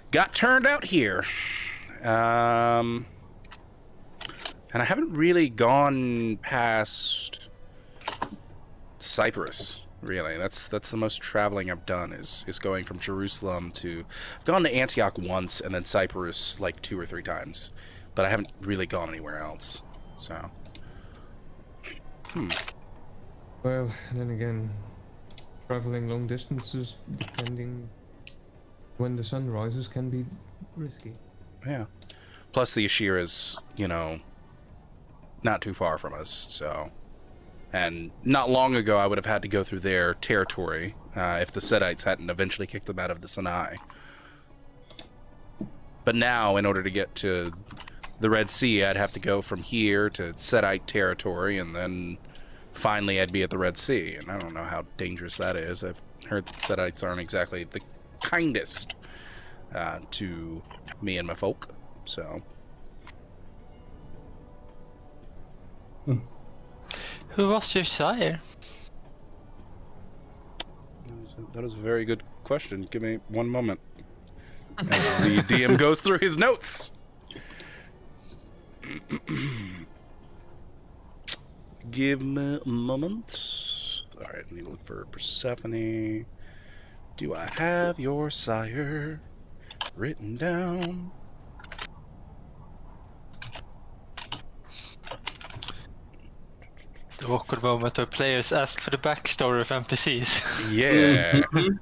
got turned out here. And I haven't really gone past Cyprus, really. That's the most traveling I've done is going from Jerusalem to... I've gone to Antioch once, and then Cyprus like 2 or 3 times. But I haven't really gone anywhere else, so... Well, then again, traveling long distances, depending when the sun rises, can be risky. Yeah. Plus the Ashira's, not too far from us, so... And not long ago, I would have had to go through their territory if the Sedites hadn't eventually kicked them out of the Sinai. But now, in order to get to the Red Sea, I'd have to go from here to Sedite territory, and then finally I'd be at the Red Sea. And I don't know how dangerous that is. I've heard that Sedites aren't exactly the kindest to me and my folk, so... Who was your sire? That is a very good question. Give me one moment. As the DM goes through his notes. Give me a moment. Alright, I need to look for Persephone. Do I have your sire written down? awkward moment where players ask for the backstory of NPCs. Yeah. Mhm.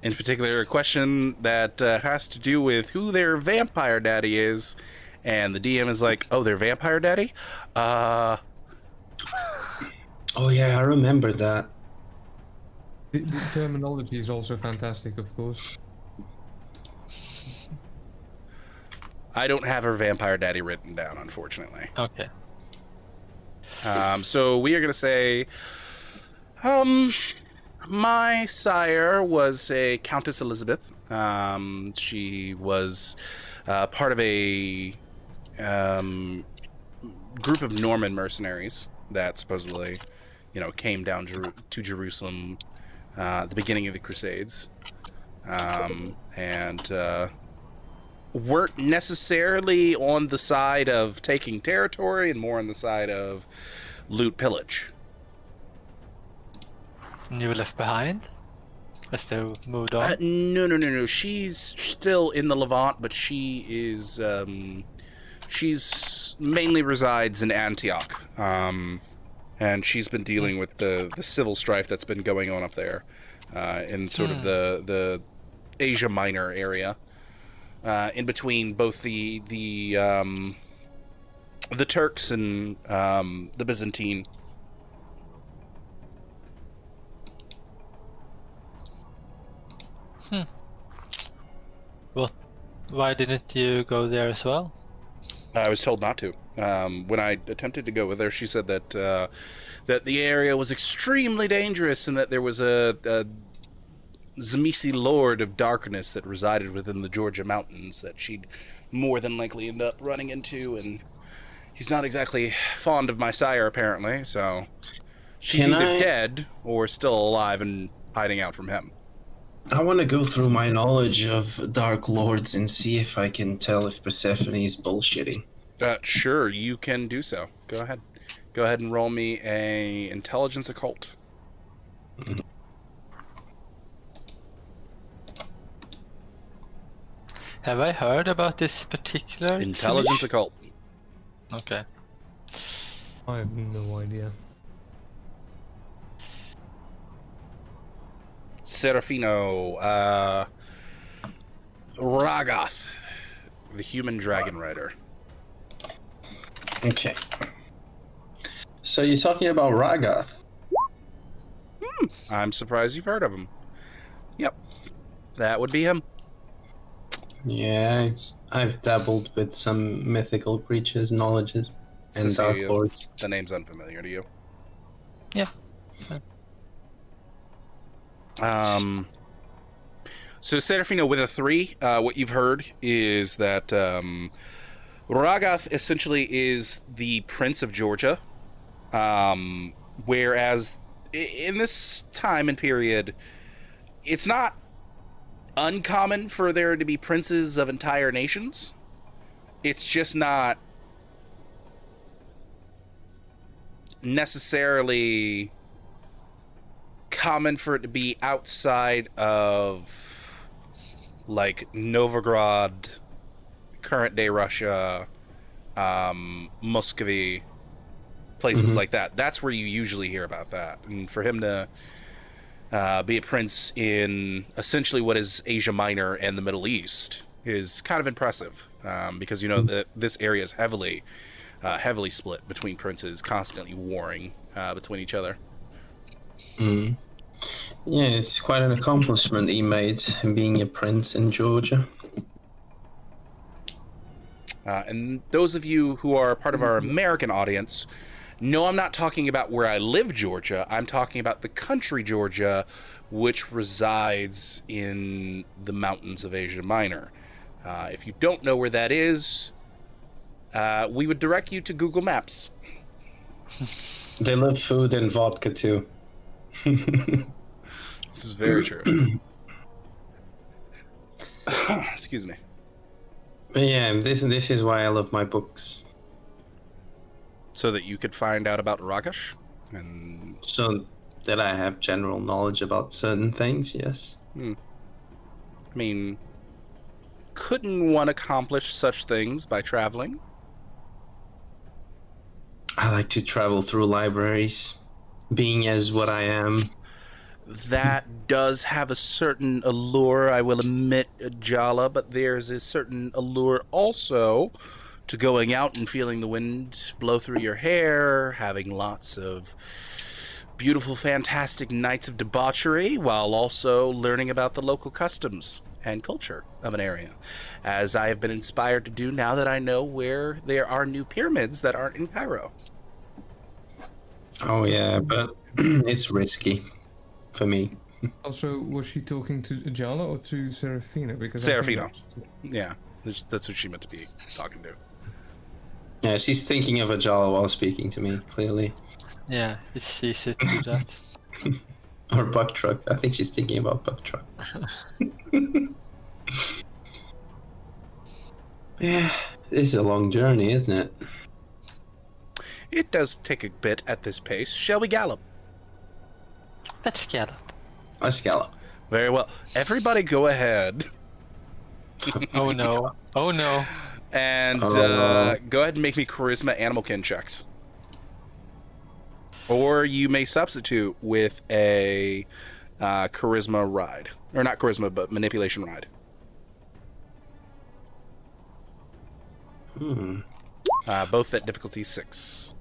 In particular, a question that has to do with who their vampire daddy is, and the DM is like, "Oh, their vampire daddy? Oh yeah, I remember that. The terminology is also fantastic, of course. I don't have her vampire daddy written down, unfortunately. Okay. So we are gonna say, my sire was a Countess Elizabeth. She was part of a group of Norman mercenaries that supposedly, came down to Jerusalem at the beginning of the Crusades, and weren't necessarily on the side of taking territory, and more on the side of loot pillage. And you were left behind as they moved on. No. She's still in the Levant, but she is she's mainly resides in Antioch, and she's been dealing with the civil strife that's been going on up there, in sort of the Asia Minor area, in between both the Turks and the Byzantine. What? Why didn't you go there as well? I was told not to. When I attempted to go with her, she said that that the area was extremely dangerous and that there was a Zamisi Lord of Darkness that resided within the Georgia mountains that she'd more than likely end up running into, and he's not exactly fond of my sire, apparently, so she's either dead or still alive and hiding out from him. I want to go through my knowledge of Dark Lords and see if I can tell if Persephone is bullshitting. Sure, you can do so. Go ahead. Go ahead and roll me a intelligence occult. Have I heard about this particular Intelligence occult. Okay. I have no idea. Serafino, Ragath, the human dragon rider. Okay. So you're talking about Ragath? I'm surprised you've heard of him. Yep, that would be him. Yeah, I've dabbled with some mythical creatures, knowledges, and Dark Cecilia, Lords. the name's unfamiliar to you. Yeah. So Serafino with a 3, what you've heard is that Ragath essentially is the Prince of Georgia, whereas in this time and period, it's not uncommon for there to be princes of entire nations. It's just not necessarily common for it to be outside of like Novgorod, current day Russia, Muscovy, places like that. That's where you usually hear about that. And for him to be a prince in essentially what is Asia Minor and the Middle East is kind of impressive, because that this area is heavily split between princes, constantly warring between each other. Mm. Yeah, it's quite an accomplishment he made, being a prince in Georgia. And those of you who are part of our American audience, no, I'm not talking about where I live, Georgia. I'm talking about the country Georgia, which resides in the mountains of Asia Minor. If you don't know where that is, we would direct you to Google Maps. They love food and vodka too. This is very true. Excuse me. But yeah, this is why I love my books. So that you could find out about Ragash? And So that I have general knowledge about certain things, yes. I mean, couldn't one accomplish such things by traveling? I like to travel through libraries, being as what I am. That does have a certain allure, I will admit, Jala, but there's a certain allure also to going out and feeling the wind blow through your hair, having lots of beautiful, fantastic nights of debauchery, while also learning about the local customs and culture of an area, as I have been inspired to do now that I know where there are new pyramids that aren't in Cairo. Oh yeah, but it's risky for me. Also, was she talking to Ajala or to Serafina? Because I think Serafina. Yeah, that's what she meant to be talking to. Yeah, she's thinking of Ajala while speaking to me, clearly. Yeah, it's easy to do that. Or Buck Truck. I think she's thinking about Buck Truck. Yeah, this is a long journey, isn't it? It does take a bit at this pace. Shall we gallop? Let's gallop. Let's gallop. Very well. Everybody go ahead Oh no. Oh no. and go ahead and make me charisma animalkin checks. Or you may substitute with a charisma ride. Or not charisma, but manipulation ride. Both at difficulty 6.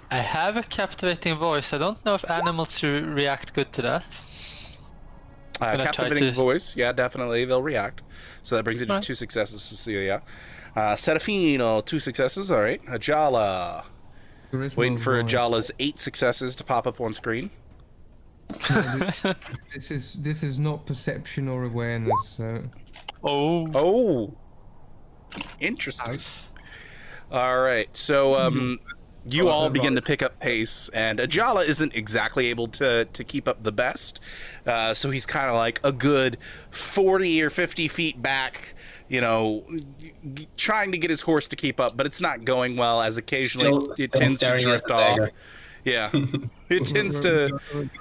I have a captivating voice. I don't know if animals react good to that. Gonna try Captivating to- voice, yeah, definitely, they'll react. So that brings you to Right. 2 successes, Cecilia. Serafino, 2 successes, all right. Ajala, Charisma waiting for of Ajala's 8 successes to pop up on screen. This is not perception or awareness. So. Oh. Oh, interesting. All right, so you all begin to pick up pace, and Ajala isn't exactly able to keep up the best, so he's kind of like a good 40 or 50 feet back, you know, trying to get his horse to keep up, but it's not going well, as occasionally it Still tends to staring at drift the off. dagger. Yeah, it tends to.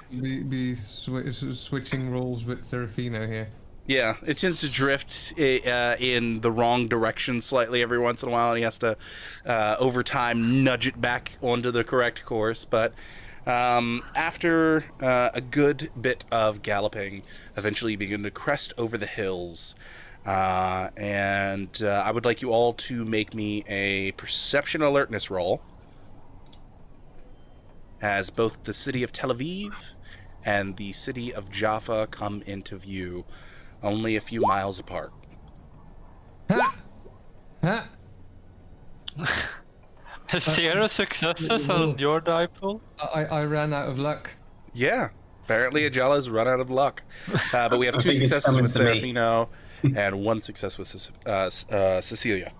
be switching roles with Serafino here. Yeah, it tends to drift in the wrong direction slightly every once in a while, and he has to, over time, nudge it back onto the correct course. But after a good bit of galloping, eventually you begin to crest over the hills. And I would like you all to make me a perception alertness roll, as both the city of Tel Aviv and the city of Jaffa come into view, only a few miles apart. Ha! Ha! 0 successes on your die pool? I ran out of luck. Yeah, apparently Ajala's run out of luck. But we have I 2 think it's successes with coming to me. Serafino and 1 success with Cecilia.